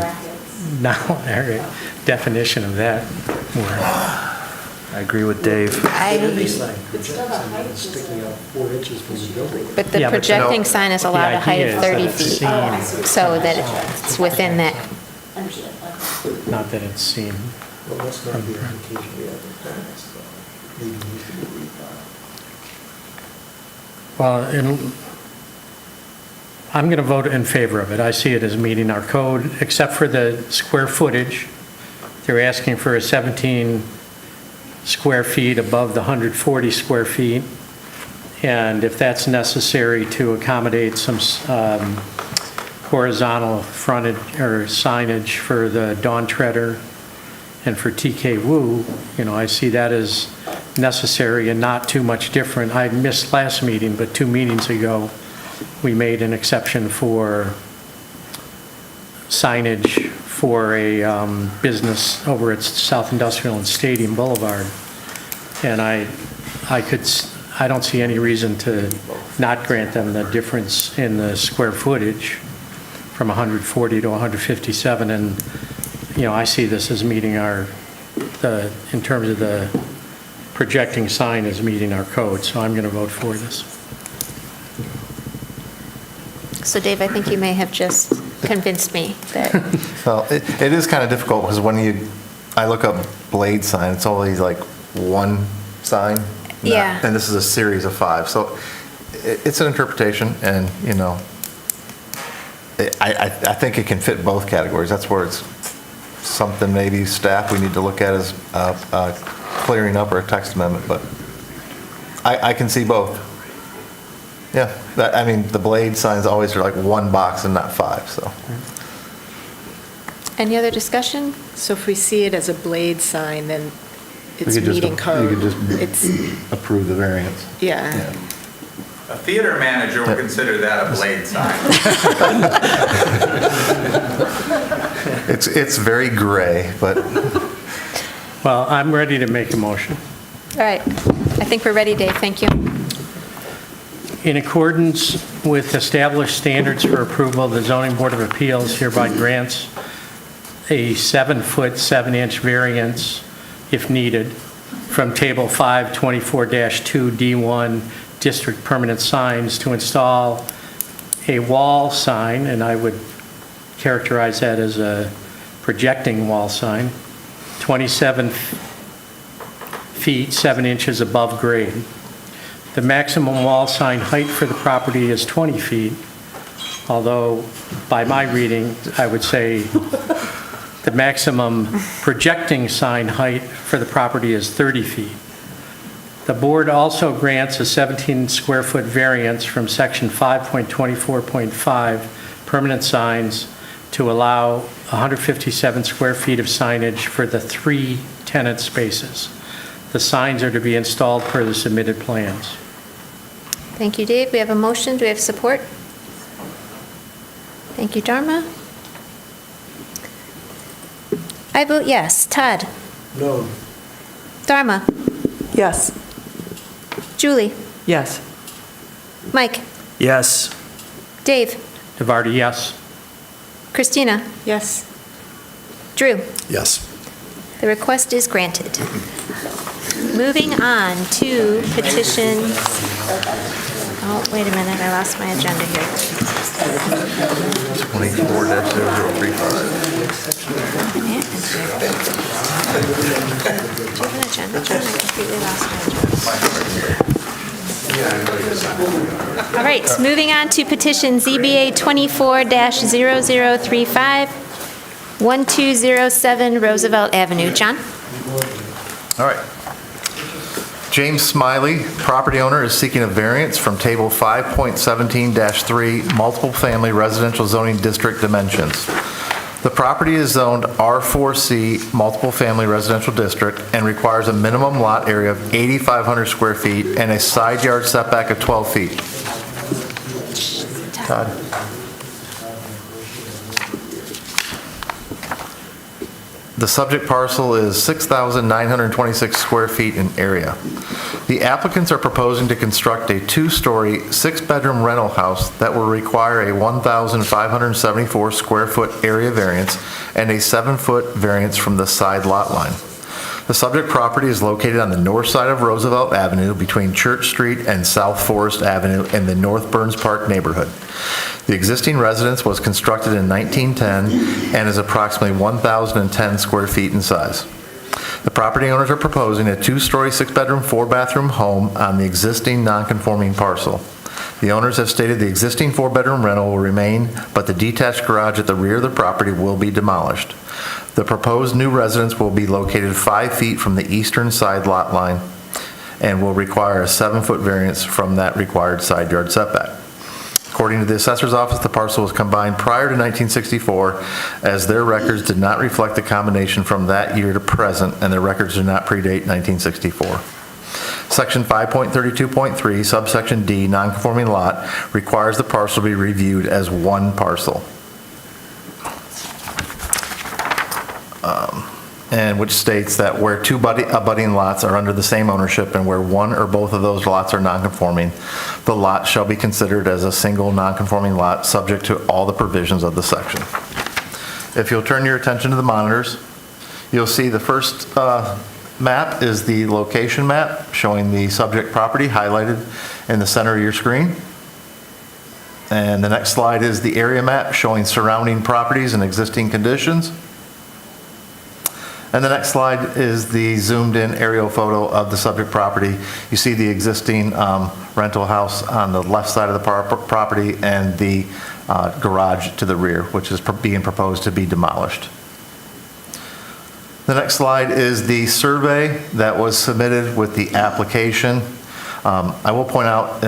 definition of that word. I agree with Dave. But the Yeah, but projecting sign is allowed a height of 30 feet, so that it's within that. Not that it's seen. Well, I'm going to vote in favor of it. I see it as meeting our code, except for the square footage. They're asking for a 17 square feet above the 140 square feet. And if that's necessary to accommodate some horizontal frontage or signage for the Dawn Treader and for TK Wu, I see that as necessary and not too much different. I missed last meeting, but 2 meetings ago, we made an exception for signage for a business over at South Industrial and Stadium Boulevard. And I don't see any reason to not grant them the difference in the square footage from 140 to 157. And, I see this as meeting in terms of the projecting sign as meeting our code. So I'm going to vote for this. So Dave, I think you may have just convinced me that, Well, it is kind of difficult because when I look up blade sign, it's always like one sign. Yeah. And this is a series of 5. So it's an interpretation and, I think it can fit both categories. That's where it's something maybe staff we need to look at as clearing up or a text amendment, but I can see both. Yeah, I mean, the blade signs always are like one box and not five, so. Any other discussion? So if we see it as a blade sign, then We it's could just- meeting code. You could just It's, approve the variance. yeah. A theater manager will consider that a blade sign. It's very gray, but Well, I'm ready to make a motion. All right, I think we're ready, Dave, thank you. In accordance with established standards for approval, the Zoning Board of Appeals hereby grants a 7-foot, 7-inch variance, if needed, from Table 524-2D1 District Permanent Signs to install a wall sign, and I would characterize that as a projecting wall sign, 27 feet, 7 inches above grade. The maximum wall sign height for the property is 20 feet, although by my reading, I would say the maximum projecting sign height for the property is 30 feet. The board also grants a 17 square foot variance from section 5.24.5 permanent signs to allow 157 square feet of signage for the 3 tenant spaces. The signs are to be installed per the submitted plans. Thank you, Dave. We have a motion. Do we have support? Thank you, Dharma. I vote yes. Todd? No. Dharma? Yes. Julie? Yes. Mike? Yes. Dave? DeVarty, yes. Christina? Yes. Drew? Yes. The request is granted. Moving on to petition, oh, wait a minute, I lost my agenda here. 24-035. Do you have an agenda, John? I completely lost my agenda. All right, moving on to petition ZBA 24-0035, 1207 Roosevelt Avenue. John? All right. James Smiley, property owner, is seeking a variance from Table 5.17-3, multiple family residential zoning district dimensions. The property is zoned R4C, multiple family residential district, and requires a minimum lot area of 8,500 square feet and a side yard setback of 12 feet. Todd? The subject parcel is 6,926 square feet in area. The applicants are proposing to construct a 2-story, 6-bedroom rental house that will require a 1,574 square foot area variance and a 7-foot variance from the side lot line. The subject property is located on the north side of Roosevelt Avenue between Church Street and South Forest Avenue in the North Burns Park neighborhood. The existing residence was constructed in 1910 and is approximately 1,010 square feet in size. The property owners are proposing a 2-story, 6-bedroom, 4-bathroom home on the existing non-conforming parcel. The owners have stated the existing 4-bedroom rental will remain, but the detached garage at the rear of the property will be demolished. The proposed new residence will be located 5 feet from the eastern side lot line and will require a 7-foot variance from that required side yard setback. According to the assessor's office, the parcel was combined prior to 1964, as their records did not reflect the combination from that year to present, and their records do not predate 1964. Section 5.32.3, subsection D, nonconforming lot, requires the parcel be reviewed as one parcel. And which states that where 2 abutting lots are under the same ownership and where one or both of those lots are nonconforming, the lot shall be considered as a single nonconforming lot subject to all the provisions of the section. If you'll turn your attention to the monitors, you'll see the first map is the location map showing the subject property highlighted in the center of your screen. And the next slide is the area map showing surrounding properties and existing conditions. And the next slide is the zoomed-in aerial photo of the subject property. You see the existing rental house on the left side of the property and the garage to the rear, which is being proposed to be demolished. The next slide is the survey that was submitted with the application. I will point out,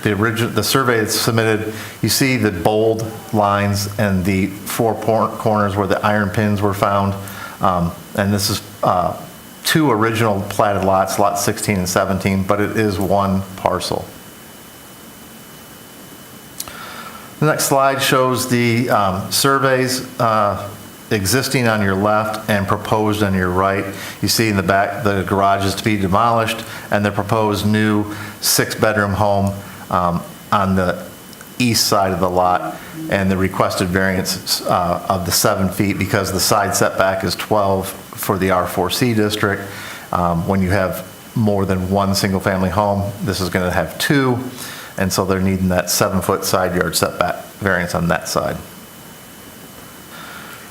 the survey that's submitted, you see the bold lines and the four corners where the iron pins were found. And this is two original platted lots, lot 16 and 17, but it is one parcel. The next slide shows the surveys existing on your left and proposed on your right. You see in the back the garage is to be demolished and the proposed new 6-bedroom home on the east side of the lot, and the requested variance of the 7 feet because the side setback is 12 for the R4C district. When you have more than one single-family home, this is going to have 2, and so they're needing that 7-foot side yard setback variance on that side.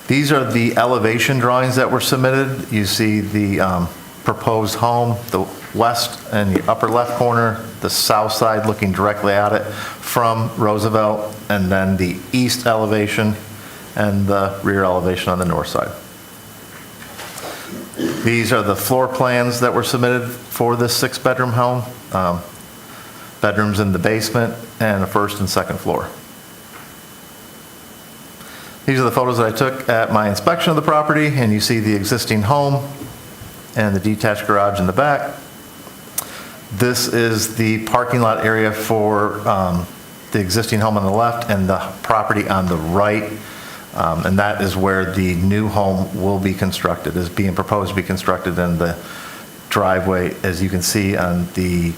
These are the elevation drawings that were submitted. You see the proposed home, the west and the upper left corner, the south side looking directly at it from Roosevelt, and then the east elevation and the rear elevation on the north side. These are the floor plans that were submitted for this 6-bedroom home. Bedrooms in the basement and the first and second floor. These are the photos that I took at my inspection of the property, and you see the existing home and the detached garage in the back. This is the parking lot area for the existing home on the left and the property on the right. And that is where the new home will be constructed, is being proposed to be constructed in the driveway, as you can see on the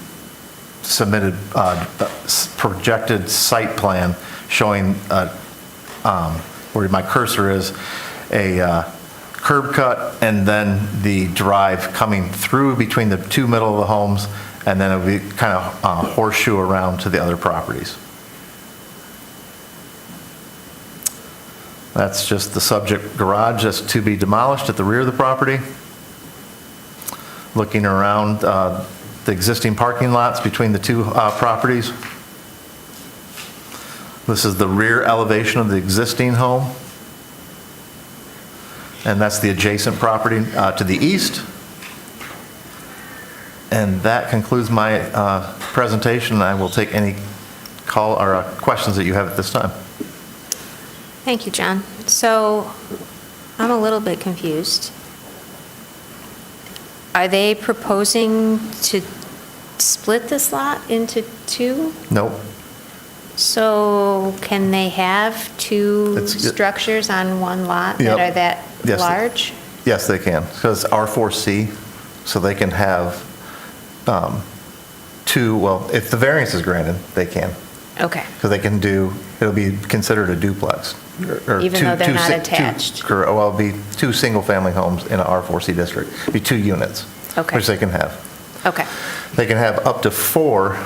submitted projected site plan showing where my cursor is, a curb cut and then the drive coming through between the two middle of the homes, and then it'll be kind of horseshoe around to the other properties. That's just the subject garage that's to be demolished at the rear of the property. Looking around the existing parking lots between the two properties. This is the rear elevation of the existing home. And that's the adjacent property to the east. And that concludes my presentation. I will take any call or questions that you have at this time. Thank you, John. So I'm a little bit confused. Are they proposing to split this lot into 2? Nope. So can they have 2 structures on one lot that are that large? Yes, they can, because R4C, so they can have 2, well, if the variance is granted, they can. Okay. Because they can do, it'll be considered a duplex. Even though they're not attached? Well, it'll be 2 single-family homes in an R4C district. It'll be 2 units, Okay. which they can have. Okay. They can have up to 4,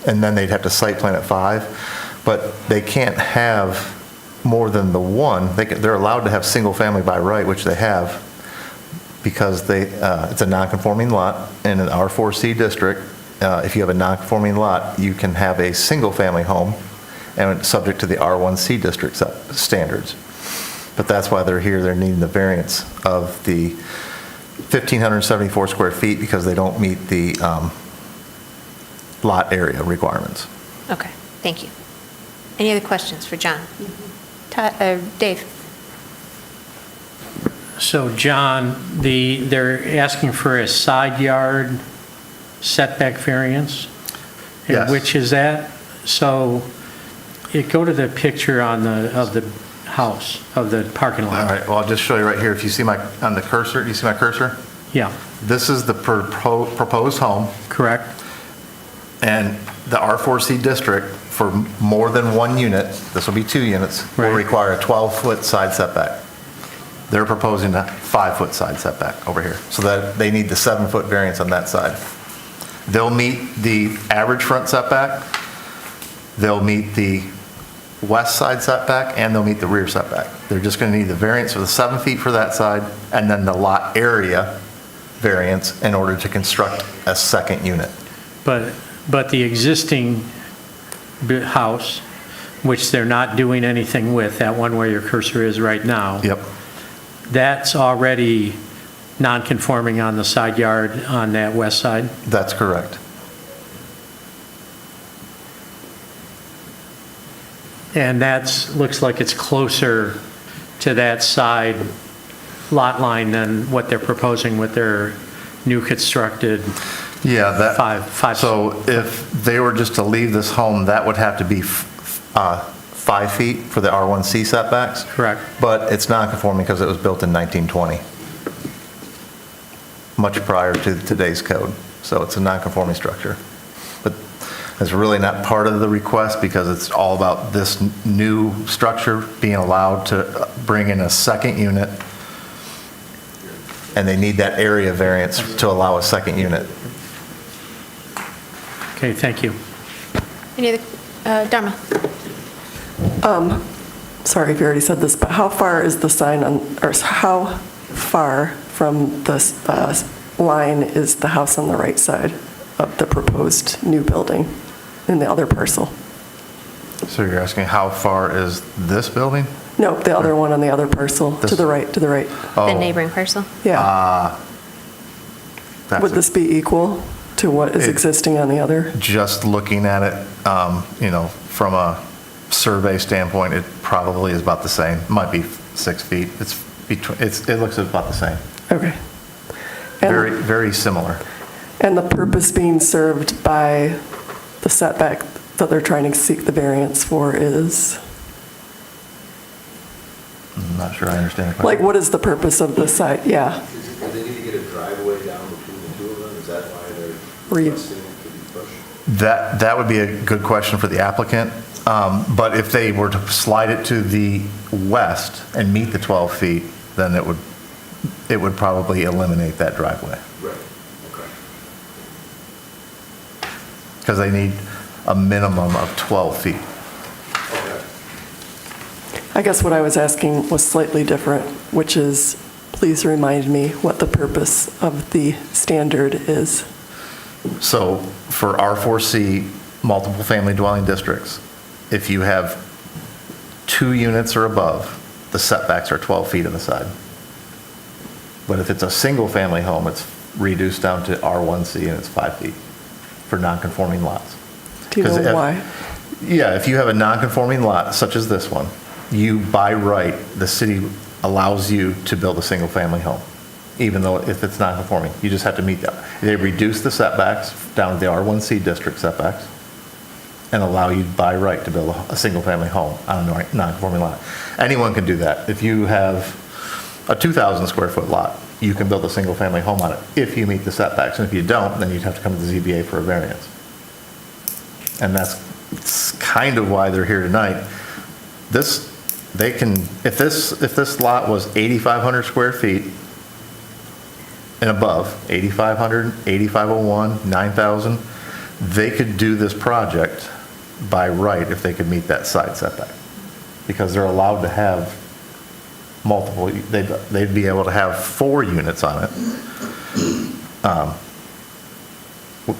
and then they'd have to site plan at 5, but they can't have more than the 1. They're allowed to have single-family by right, which they have, because it's a non-conforming lot in an R4C district. If you have a non-conforming lot, you can have a single-family home, and it's subject to the R1C district standards. But that's why they're here. They're needing the variance of the 1,574 square feet because they don't meet the lot area requirements. Okay, thank you. Any other questions for John? Dave? So John, they're asking for a side yard setback variance? Yes. And which is that? So go to the picture of the house, of the parking lot. All right, well, I'll just show you right here. If you see on the cursor, do you see my cursor? Yeah. This is the proposed home. Correct. And the R4C district, for more than 1 unit, this will be 2 units, will require a 12-foot side setback. They're proposing a 5-foot side setback over here, so that they need the 7-foot variance on that side. They'll meet the average front setback, they'll meet the west side setback, and they'll meet the rear setback. They're just going to need the variance for the 7 feet for that side, and then the lot area variance in order to construct a second unit. But the existing house, which they're not doing anything with, that one where your cursor is right now. Yep. That's already non-conforming on the side yard on that west side? That's correct. And looks like it's closer to that side lot line than what they're proposing with their new constructed Yeah, five. so if they were just to leave this home, that would have to be 5 feet for the R1C setbacks. Correct. But it's non-conforming because it was built in 1920, much prior to today's code. So it's a non-conforming structure. But it's really not part of the request because it's all about this new structure being allowed to bring in a second unit, and they need that area variance to allow a second unit. Okay, thank you. Any other, Dharma? Sorry if you already said this, but how far is the sign on, or how far from the line is the house on the right side of the proposed new building in the other parcel? So you're asking how far is this building? No, the other one on the other parcel, to the right, to the right. The neighboring parcel? Yeah. That's Would this be equal to what is existing on the other? Just looking at it, from a survey standpoint, it probably is about the same. Might be 6 feet. It looks about the same. Okay. Very, very similar. And the purpose being served by the setback that they're trying to seek the variance for is? I'm not sure I understand the question. Like, what is the purpose of the site? Yeah. Do they need to get a driveway down between the two of them? Is that why they're Re- requesting it to be pushed? That would be a good question for the applicant. But if they were to slide it to the west and meet the 12 feet, then it would probably eliminate that driveway. Right, okay. Because they need a minimum of 12 feet. Okay. I guess what I was asking was slightly different, which is, please remind me what the purpose of the standard is. So for R4C, multiple family dwelling districts, if you have 2 units or above, the setbacks are 12 feet on the side. But if it's a single family home, it's reduced down to R1C and it's 5 feet for non-conforming lots. Do you know why? Yeah, if you have a non-conforming lot, such as this one, you, by right, the city allows you to build a single-family home, even though if it's non-conforming. You just have to meet that. They reduce the setbacks down to the R1C district setbacks and allow you by right to build a single-family home on a non-conforming lot. Anyone can do that. If you have a 2,000 square foot lot, you can build a single-family home on it if you meet the setbacks. And if you don't, then you'd have to come to the ZBA for a variance. And that's kind of why they're here tonight. If this lot was 8,500 square feet and above, 8,500, 8,501, 9,000, they could do this project by right if they could meet that side setback. Because they're allowed to have multiple, they'd be able to have 4 units on it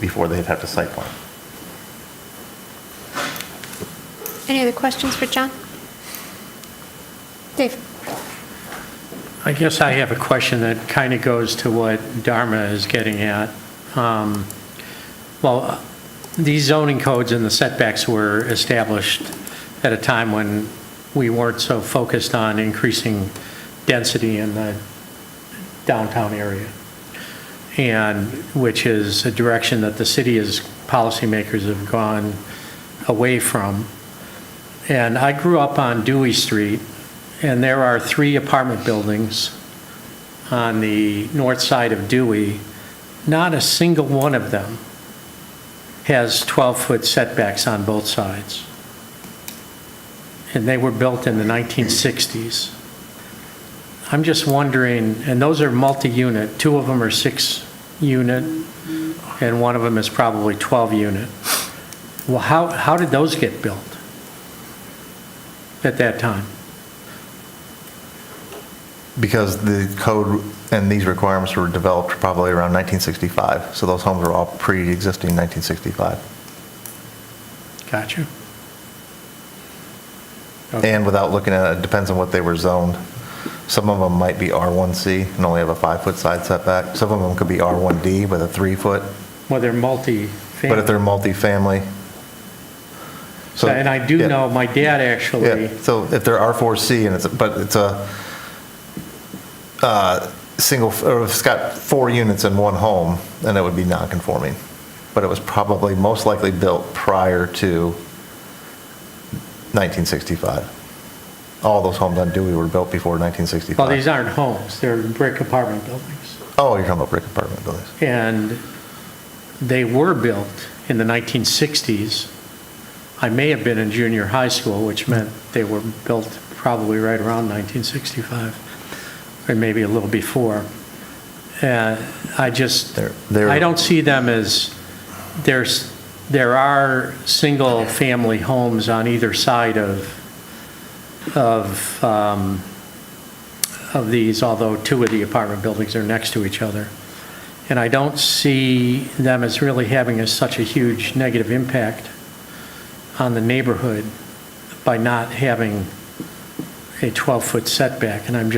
before they'd have to site plan. Any other questions for John? Dave? I guess I have a question that kind of goes to what Dharma is getting at. Well, these zoning codes and the setbacks were established at a time when we weren't so focused on increasing density in the downtown area, and which is a direction that the city as policymakers have gone away from. And I grew up on Dewey Street, and there are 3 apartment buildings on the north side of Dewey. Not a single one of them has 12-foot setbacks on both sides. And they were built in the 1960s. I'm just wondering, and those are multi-unit, 2 of them are 6-unit, and one of them is probably 12-unit. Well, how did those get built at that time? Because the code and these requirements were developed probably around 1965. So those homes are all pre-existing 1965. Gotcha. Okay. And without looking at it, it depends on what they were zoned. Some of them might be R1C and only have a 5-foot side setback. Some of them could be R1D with a 3-foot. Well, they're multi-family. But if they're multifamily, So- And I do yeah. know, my dad actually, Yeah, so if they're R4C and it's a single, or if it's got 4 units in one home, then it would be non-conforming. But it was probably most likely built prior to 1965. All those homes on Dewey were built before 1965. well, these aren't homes, they're brick apartment buildings. Oh, you're talking about brick apartment buildings. And they were built in the 1960s. I may have been in junior high school, which meant they were built probably right around 1965, or maybe a little before. And I just, They're- I don't see them as, there are single-family homes on either side of these, although 2 of the apartment buildings are next to each other. And I don't see them as really having such a huge negative impact on the neighborhood by not having a 12-foot setback. And I'm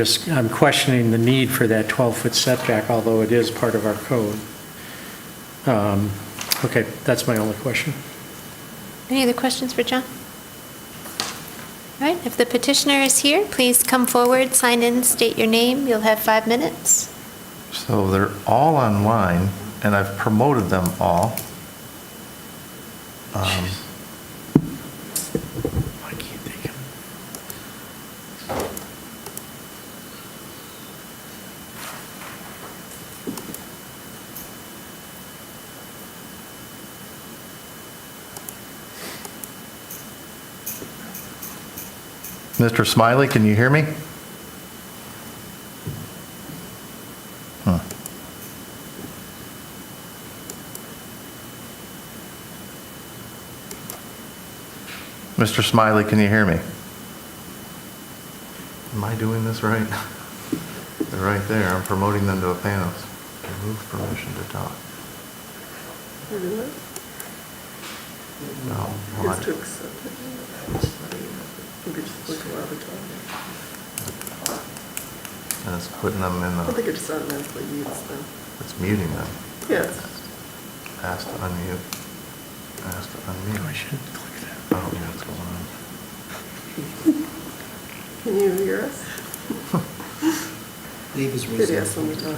questioning the need for that 12-foot setback, although it is part of our code. Okay, that's my only question. Any other questions for John? All right, if the petitioner is here, please come forward, sign in, state your name. You'll have 5 minutes. So they're all online, and I've promoted them all. Why can't they come? Mr. Smiley, can you hear me? Mr. Smiley, can you hear me? Am I doing this right? They're right there. I'm promoting them to a panel. Remove permission to talk. No, well, and it's putting them in the, it just automatically mutes them. it's muting them. Yes. Ask to unmute. Ask to unmute. I shouldn't click that. I don't know what's going on. Can you hear us? Dave is Did he ask them to talk?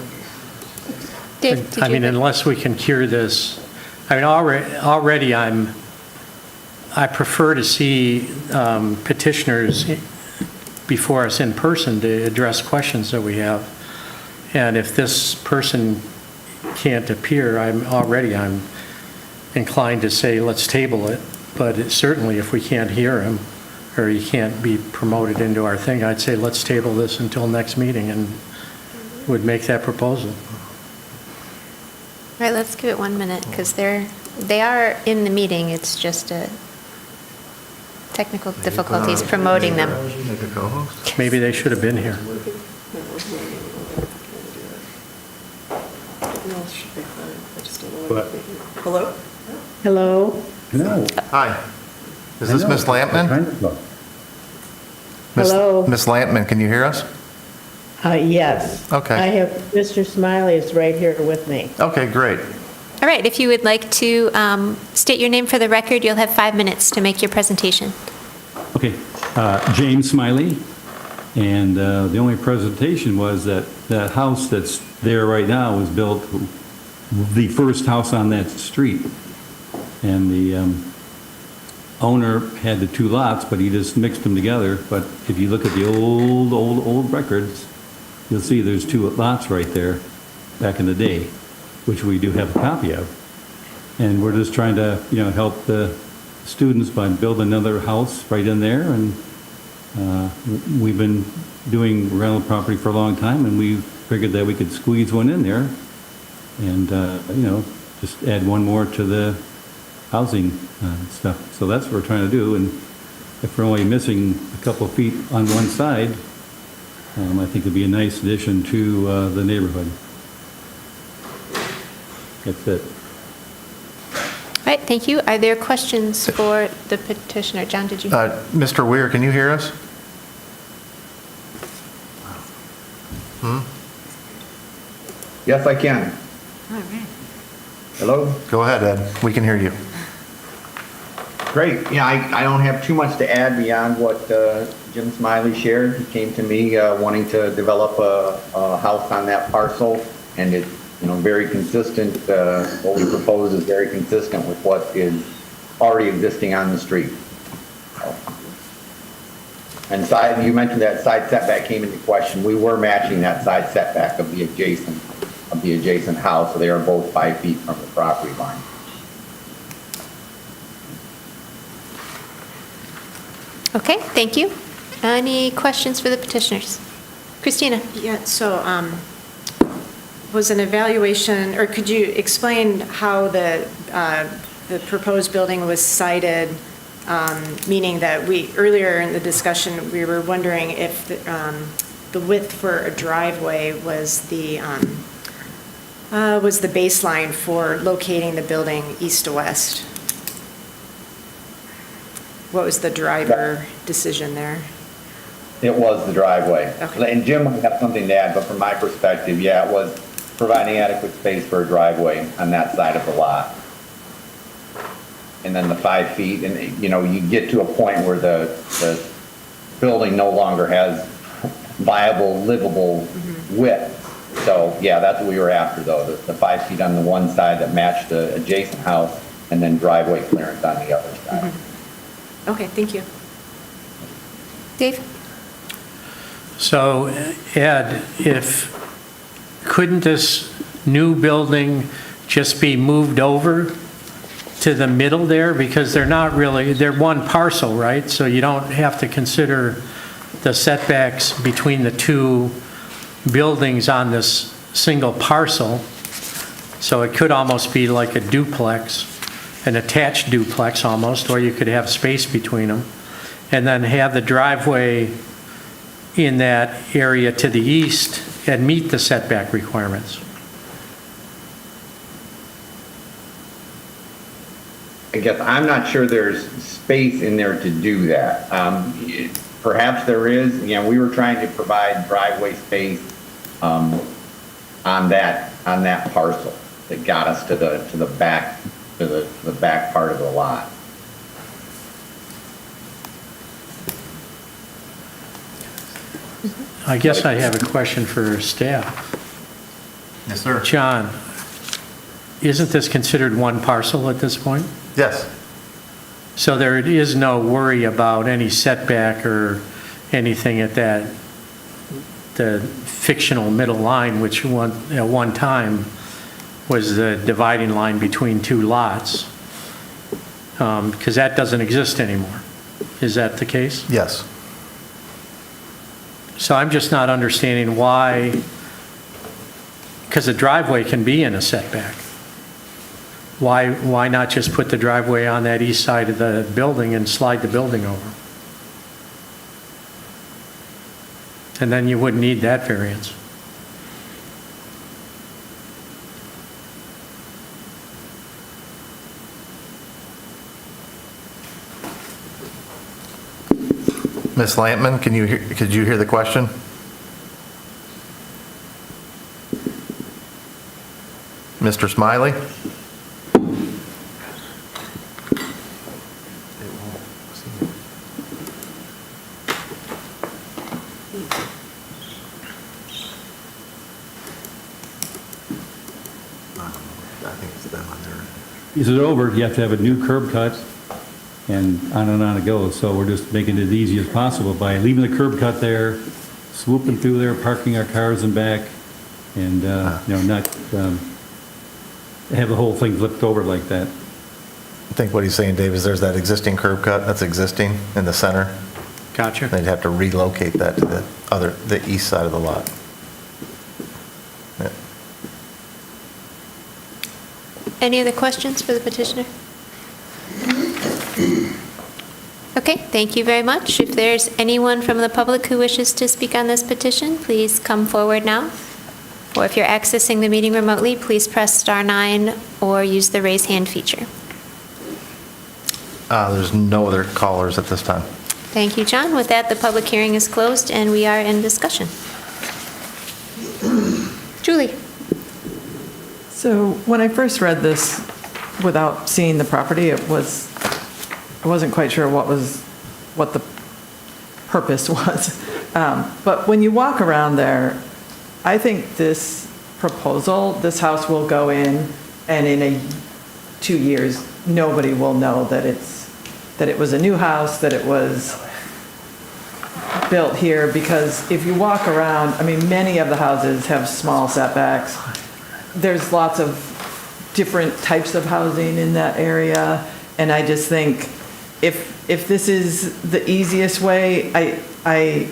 Dave, did I you mean, have a- unless we can cure this, I mean, already I prefer to see petitioners before us in person to address questions that we have. And if this person can't appear, I'm inclined to say, let's table it. But certainly if we can't hear him, or he can't be promoted into our thing, I'd say, let's table this until next meeting, and would make that proposal. All right, let's give it 1 minute, because they are in the meeting. It's just a technical difficulties promoting them. Make a co-host? Maybe they should have been here. Hello? Hello? No. Hi. Is this Miss Lampman? Hello? Miss Lampman, can you hear us? Yes. Okay. I have, Mr. Smiley is right here with me. Okay, great. All right, if you would like to state your name for the record, you'll have 5 minutes to make your presentation. Okay, James Smiley, and the only presentation was that that house that's there right now was built, the first house on that street. And the owner had the 2 lots, but he just mixed them together. But if you look at the old records, you'll see there's 2 lots right there back in the day, which we do have a copy of. And we're just trying to, help the students by building another house right in there. And we've been doing rental property for a long time, and we figured that we could squeeze one in there and, just add one more to the housing stuff. So that's what we're trying to do. And if we're only missing a couple of feet on one side, I think it'd be a nice addition to the neighborhood. That's it. All right, thank you. Are there questions for the petitioner? John, did you? Mr. Weir, can you hear us? Yes, I can. Hello? Go ahead, Ed. We can hear you. Great. Yeah, I don't have too much to add beyond what Jim Smiley shared. He came to me wanting to develop a house on that parcel, and it's, very consistent. What we propose is very consistent with what is already existing on the street. And you mentioned that side setback came into question. We were matching that side setback of the adjacent house, so they are both 5 feet from the property line. Okay, thank you. Any questions for the petitioners? Christina? Yeah, so was an evaluation, or could you explain how the proposed building was sited, meaning that earlier in the discussion, we were wondering if the width for a driveway was the baseline for locating the building east to west? What was the driver decision there? It was the driveway. Okay. And Jim might have something to add, but from my perspective, yeah, it was providing adequate space for a driveway on that side of the lot. And then the 5 feet, and you get to a point where the building no longer has viable, livable width. So, yeah, that's what we were after, though, the 5 feet on the one side that matched the adjacent house, and then driveway clearance on the other side. Okay, thank you. Dave? So, Ed, couldn't this new building just be moved over to the middle there? Because they're one parcel, right? So you don't have to consider the setbacks between the two buildings on this single parcel. So it could almost be like a duplex, an attached duplex almost, or you could have space between them. And then have the driveway in that area to the east and meet the setback requirements. I guess I'm not sure there's space in there to do that. Perhaps there is. We were trying to provide driveway space on that parcel that got us to the back part of the lot. I guess I have a question for staff. Yes, sir. John, isn't this considered one parcel at this point? Yes. So there is no worry about any setback or anything at the fictional middle line, which at one time was the dividing line between two lots, because that doesn't exist anymore. Is that the case? Yes. So I'm just not understanding why, because the driveway can be in a setback. Why not just put the driveway on that east side of the building and slide the building over? And then you wouldn't need that variance. Ms. Lampman, could you hear the question? Mr. Smiley? Is it over? You have to have a new curb cut, and on it goes. So we're just making it as easy as possible by leaving the curb cut there, swooping through there, parking our cars in back, and, not have the whole thing flipped over like that. I think what he's saying, Dave, is there's that existing curb cut that's existing in the center. Gotcha. They'd have to relocate that to the east side of the lot. Yeah. Any other questions for the petitioner? Okay, thank you very much. If there's anyone from the public who wishes to speak on this petition, please come forward now. Or if you're accessing the meeting remotely, please press *9 or use the raise hand feature. There's no other callers at this time. Thank you, John. With that, the public hearing is closed and we are in discussion. Julie? So when I first read this without seeing the property, it was I wasn't quite sure what the purpose was. But when you walk around there, I think this proposal, this house will go in, and in 2 years, nobody will know that it was a new house, that it was built here, because if you walk around, I mean, many of the houses have small setbacks. There's lots of different types of housing in that area, and I just think if this is the easiest way, I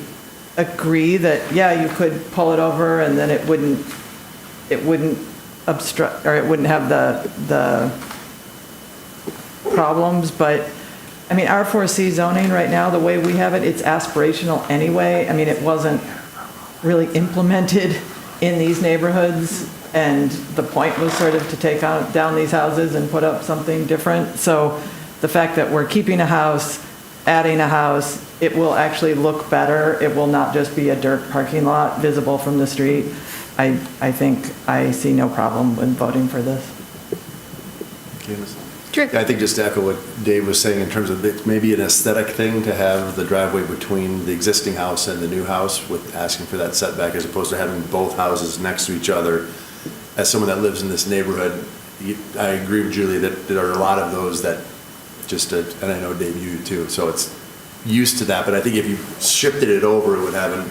agree that, yeah, you could pull it over and then it wouldn't obstruct, or it wouldn't have the problems, but I mean, R4C zoning right now, the way we have it, it's aspirational anyway. I mean, it wasn't really implemented in these neighborhoods, and the point was sort of to take down these houses and put up something different. So the fact that we're keeping a house, adding a house, it will actually look better. It will not just be a dirt parking lot visible from the street. I think I see no problem with voting for this. Drew. I think just to echo what Dave was saying in terms of it may be an aesthetic thing to have the driveway between the existing house and the new house with asking for that setback as opposed to having both houses next to each other. As someone that lives in this neighborhood, I agree with Julie that there are a lot of those that just, and I know Dave, you too, so it's used to that, but I think if you shifted it over, it would have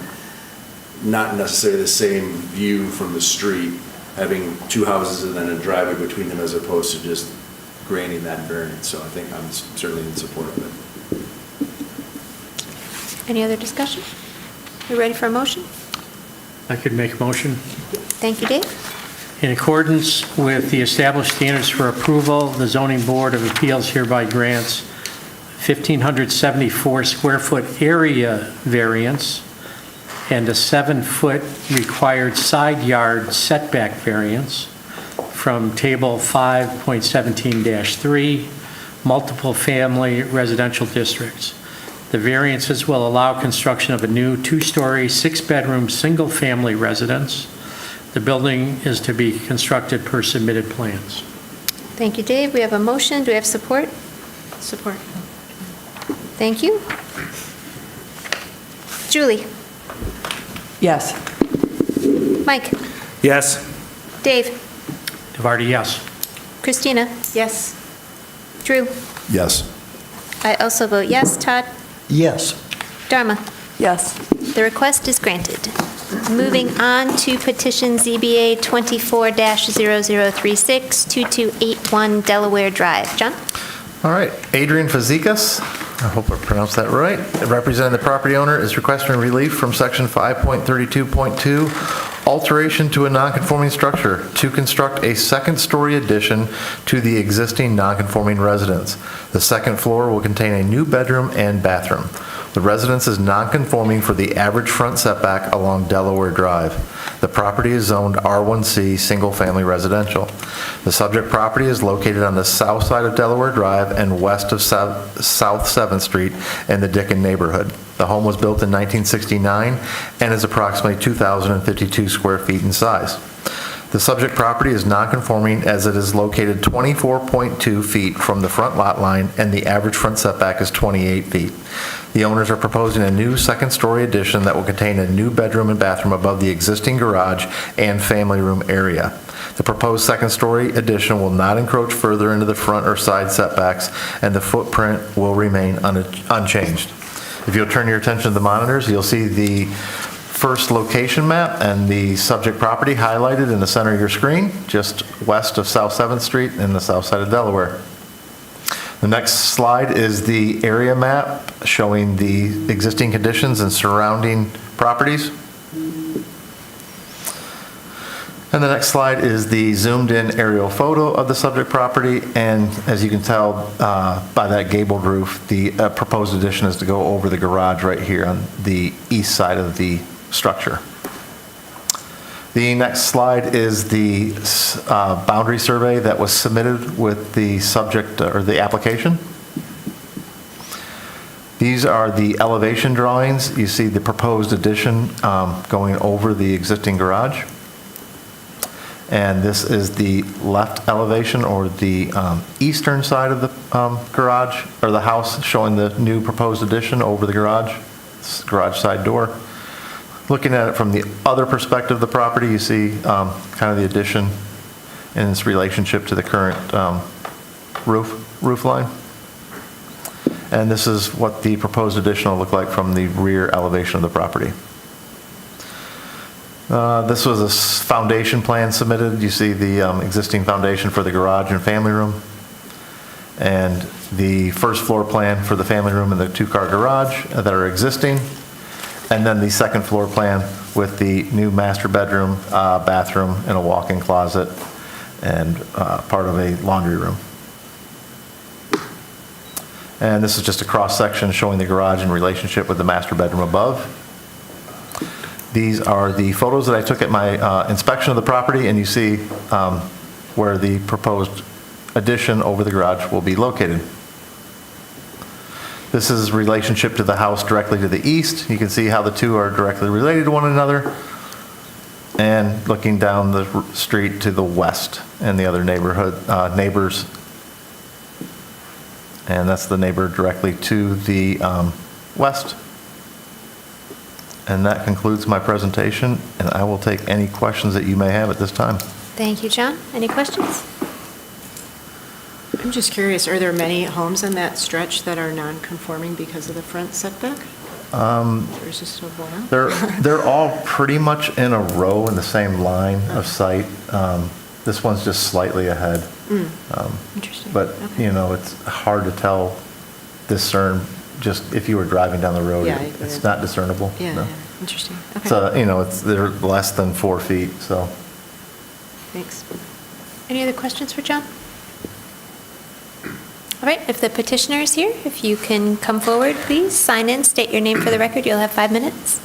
not necessarily the same view from the street, having two houses and then a driveway between them as opposed to just granting that variance. So I think I'm certainly in support of it. Any other discussion? You ready for a motion? I could make a motion. Thank you, Dave. In accordance with the established standards for approval, the Zoning Board of Appeals hereby grants 1,574 square foot area variance and a 7-foot required side yard setback variance from Table 5.17-3, multiple family residential districts. The variances will allow construction of a new 2-story, 6-bedroom, single-family residence. The building is to be constructed per submitted plans. Thank you, Dave. We have a motion. Do we have support? Support. Thank you. Julie? Yes. Mike? Yes. Dave? DeVarty, yes. Christina? Yes. Drew? Yes. I also vote yes. Todd? Yes. Dharma? Yes. The request is granted. Moving on to petition ZBA 24-0036, 2281 Delaware Drive. John? All right, Adrian Fazekas, I hope I pronounced that right, representing the property owner, is requesting relief from section 5.32.2, alteration to a nonconforming structure to construct a second-story addition to the existing nonconforming residence. The second floor will contain a new bedroom and bathroom. The residence is nonconforming for the average front setback along Delaware Drive. The property is zoned R1C Single Family Residential. The subject property is located on the south side of Delaware Drive and west of South 7th Street in the Dickin neighborhood. The home was built in 1969 and is approximately 2,052 square feet in size. The subject property is non-conforming as it is located 24.2 feet from the front lot line and the average front setback is 28 feet. The owners are proposing a new second-story addition that will contain a new bedroom and bathroom above the existing garage and family room area. The proposed second-story addition will not encroach further into the front or side setbacks, and the footprint will remain unchanged. If you'll turn your attention to the monitors, you'll see the first location map and the subject property highlighted in the center of your screen, just west of South 7th Street in the south side of Delaware. The next slide is the area map showing the existing conditions and surrounding properties. And the next slide is the zoomed-in aerial photo of the subject property, and as you can tell by that gabled roof, the proposed addition is to go over the garage right here on the east side of the structure. The next slide is the boundary survey that was submitted with the subject or the application. These are the elevation drawings. You see the proposed addition going over the existing garage. And this is the left elevation, or the eastern side of the garage, or the house, showing the new proposed addition over the garage side door. Looking at it from the other perspective of the property, you see kind of the addition in its relationship to the current roof line. And this is what the proposed addition will look like from the rear elevation of the property. This was a foundation plan submitted. You see the existing foundation for the garage and family room, and the first floor plan for the family room and the two-car garage that are existing, and then the second floor plan with the new master bedroom, bathroom, and a walk-in closet, and part of a laundry room. And this is just a cross-section showing the garage in relationship with the master bedroom above. These are the photos that I took at my inspection of the property, and you see where the proposed addition over the garage will be located. This is relationship to the house directly to the east. You can see how the two are directly related to one another. And looking down the street to the west and the other neighbors. And that's the neighbor directly to the west. And that concludes my presentation, and I will take any questions that you may have at this time. Thank you, John. Any questions? I'm just curious, are there many homes in that stretch that are non-conforming because of the front setback? Or is this no bueno? They're all pretty much in a row in the same line of sight. This one's just slightly ahead. Interesting. But, Okay. you know, it's hard to discern, just if you were driving down the road. Yeah, It's not discernible. Yeah, no. yeah, interesting. Okay. So, you know, they're less than 4 feet, so. Thanks. Any other questions for John? All right, if the petitioner is here, if you can come forward, please, sign in, state your name for the record. You'll have 5 minutes.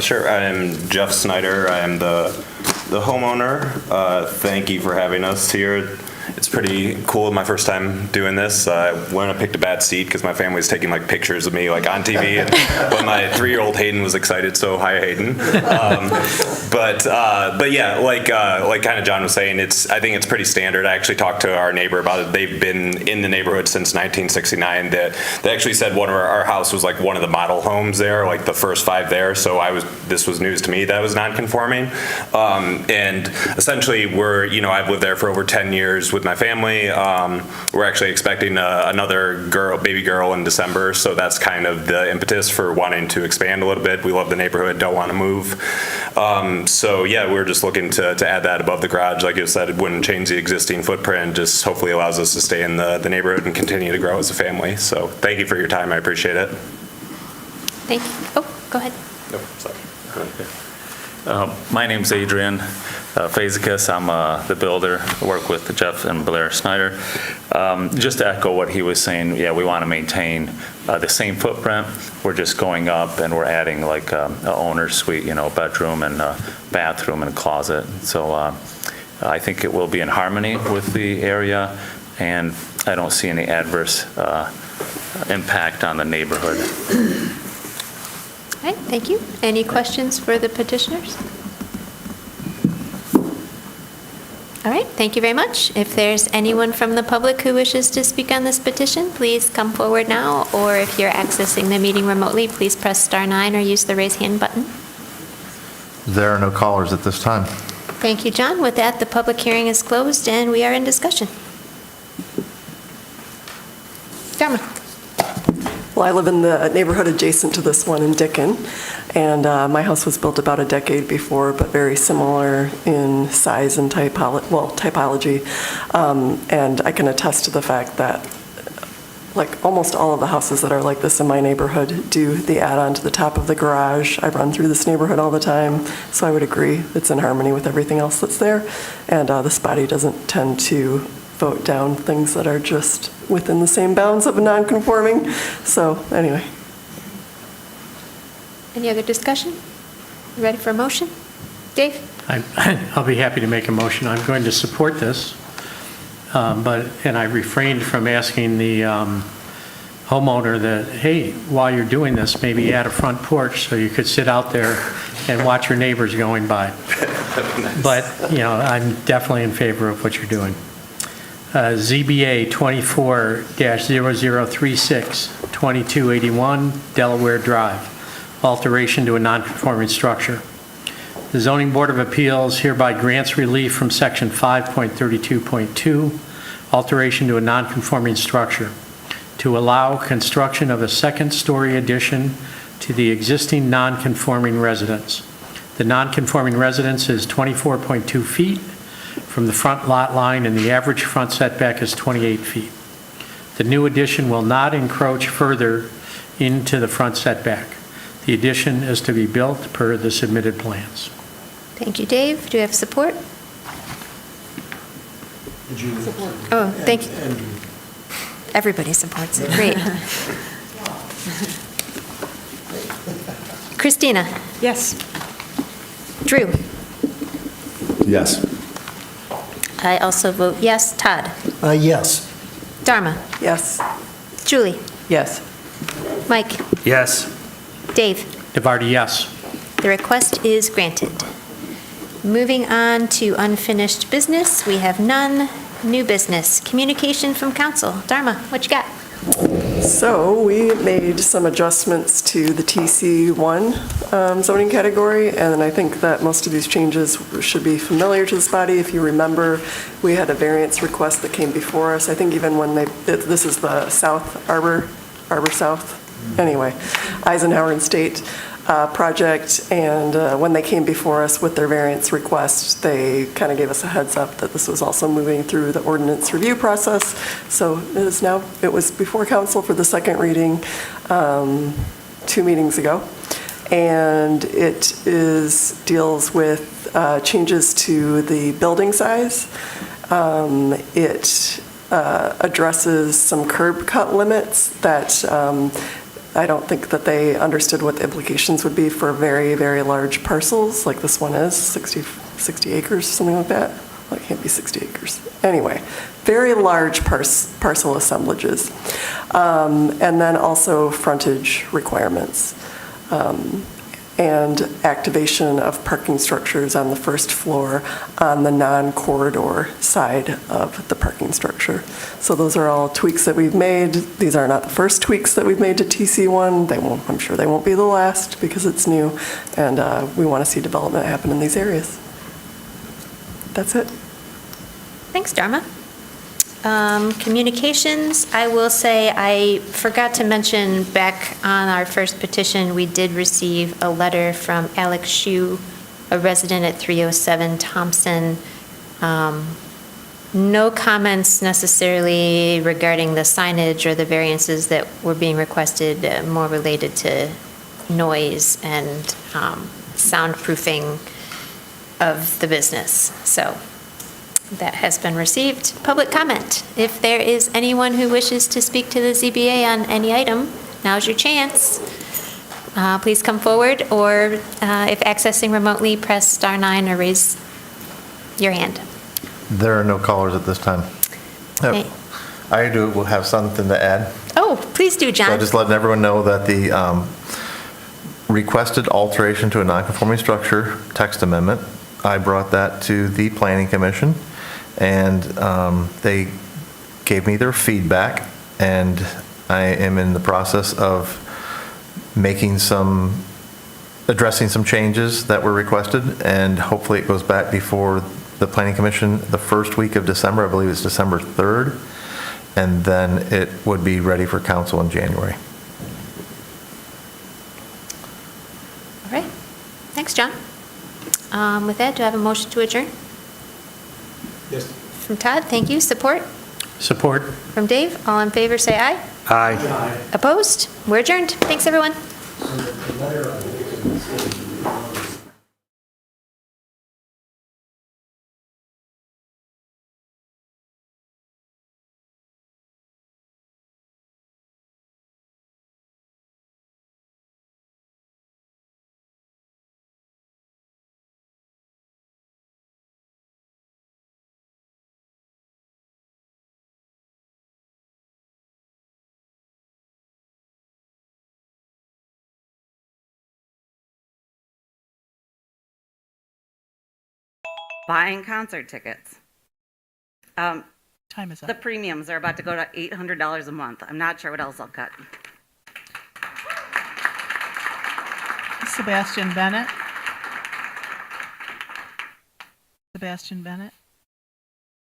Sure. I am Jeff Snyder. I am the homeowner. Thank you for having us here. It's pretty cool. My first time doing this. I went and picked a bad seat because my family was taking like pictures of me like on TV, but my 3-year-old Hayden was excited. So hi, Hayden. But yeah, like kind of John was saying, I think it's pretty standard. I actually talked to our neighbor about it. They've been in the neighborhood since 1969. They actually said one of our house was like one of the model homes there, like the first 5 there. So this was news to me that was non-conforming. And essentially I've lived there for over 10 years with my family. We're actually expecting another baby girl in December, so that's kind of the impetus for wanting to expand a little bit. We love the neighborhood, don't want to move. So yeah, we're just looking to add that above the garage. Like you said, it wouldn't change the existing footprint, just hopefully allows us to stay in the neighborhood and continue to grow as a family. So thank you for your time, I appreciate it. Thank you. Oh, go ahead. Nope, sorry. My name's Adrian Fazekas. I'm the builder. I work with Jeff and Blair Snyder. Just to echo what he was saying, yeah, we want to maintain the same footprint. We're just going up and we're adding like an owner's suite, bedroom and a bathroom and a closet. So I think it will be in harmony with the area, and I don't see any adverse impact on the neighborhood. All right, thank you. Any questions for the petitioners? All right, thank you very much. If there's anyone from the public who wishes to speak on this petition, please come forward now, or if you're accessing the meeting remotely, please press *9 or use the raise hand button. There are no callers at this time. Thank you, John. With that, the public hearing is closed and we are in discussion. Dharma. Well, I live in the neighborhood adjacent to this one in Dickin, and my house was built about a decade before, but very similar in size and typology. And I can attest to the fact that like almost all of the houses that are like this in my neighborhood do the add-on to the top of the garage. I run through this neighborhood all the time, so I would agree it's in harmony with everything else that's there. And this body doesn't tend to vote down things that are just within the same bounds of a non-conforming. So anyway. Any other discussion? You ready for a motion? Dave? I'll be happy to make a motion. I'm going to support this, and I refrained from asking the homeowner that, hey, while you're doing this, maybe add a front porch so you could sit out there and watch your neighbors going by. But, I'm definitely in favor of what you're doing. ZBA 24-0036, 2281 Delaware Drive, alteration to a non-conforming structure. The Zoning Board of Appeals hereby grants relief from Section 5.32.2, alteration to a non-conforming structure, to allow construction of a second-story addition to the existing non-conforming residence. The non-conforming residence is 24.2 feet from the front lot line, and the average front setback is 28 feet. The new addition will not encroach further into the front setback. The addition is to be built per the submitted plans. Thank you, Dave. Do you have support? Oh, thank you. Everybody supports it. Great. Christina? Yes. Drew? Yes. I also vote yes. Todd? Yes. Dharma? Yes. Julie? Yes. Mike? Yes. Dave? DeVarty, yes. The request is granted. Moving on to unfinished business, we have none. New business, communication from council. Dharma, what you got? So we made some adjustments to the TC1 zoning category, and I think that most of these changes should be familiar to this body. If you remember, we had a variance request that came before us. I think even when this is the South Arbor South, anyway, Eisenhower and State project, and when they came before us with their variance request, they kind of gave us a heads up that this was also moving through the ordinance review process. So it was before council for the second reading 2 meetings ago, and it deals with changes to the building size. It addresses some curb cut limits that I don't think that they understood what the implications would be for very, very large parcels, like this one is, 60 acres, something like that. Well, it can't be 60 acres. Anyway, very large parcel assemblages. And then also frontage requirements. And activation of parking structures on the first floor on the non-corridor side of the parking structure. So those are all tweaks that we've made. These are not the first tweaks that we've made to TC1. I'm sure they won't be the last because it's new, and we want to see development happen in these areas. That's it. Thanks, Dharma. Communications, I will say I forgot to mention back on our first petition, we did receive a letter from Alex Shue, a resident at 307 Thompson. No comments necessarily regarding the signage or the variances that were being requested, more related to noise and soundproofing of the business. So that has been received. Public comment. If there is anyone who wishes to speak to the ZBA on any item, now's your chance. Please come forward, or if accessing remotely, press *9 or raise your hand. There are no callers at this time. Okay. I will have something to add. Oh, please do, John. So just letting everyone know that the requested alteration to a non-conforming structure text amendment, I brought that to the Planning Commission, and they gave me their feedback, and I am in the process of addressing some changes that were requested, and hopefully it goes back before the Planning Commission the first week of December. I believe it's December 3rd, and then it would be ready for council in January. All right. Thanks, John. With that, do I have a motion to adjourn? Yes. From Todd, thank you. Support? Support. From Dave, all in favor, say aye. Aye. Opposed? We're adjourned. Thanks, everyone. buying concert tickets. Time is up. The premiums are about to go to $800 a month. I'm not sure what else I'll cut. Sebastian Bennett. Sebastian Bennett.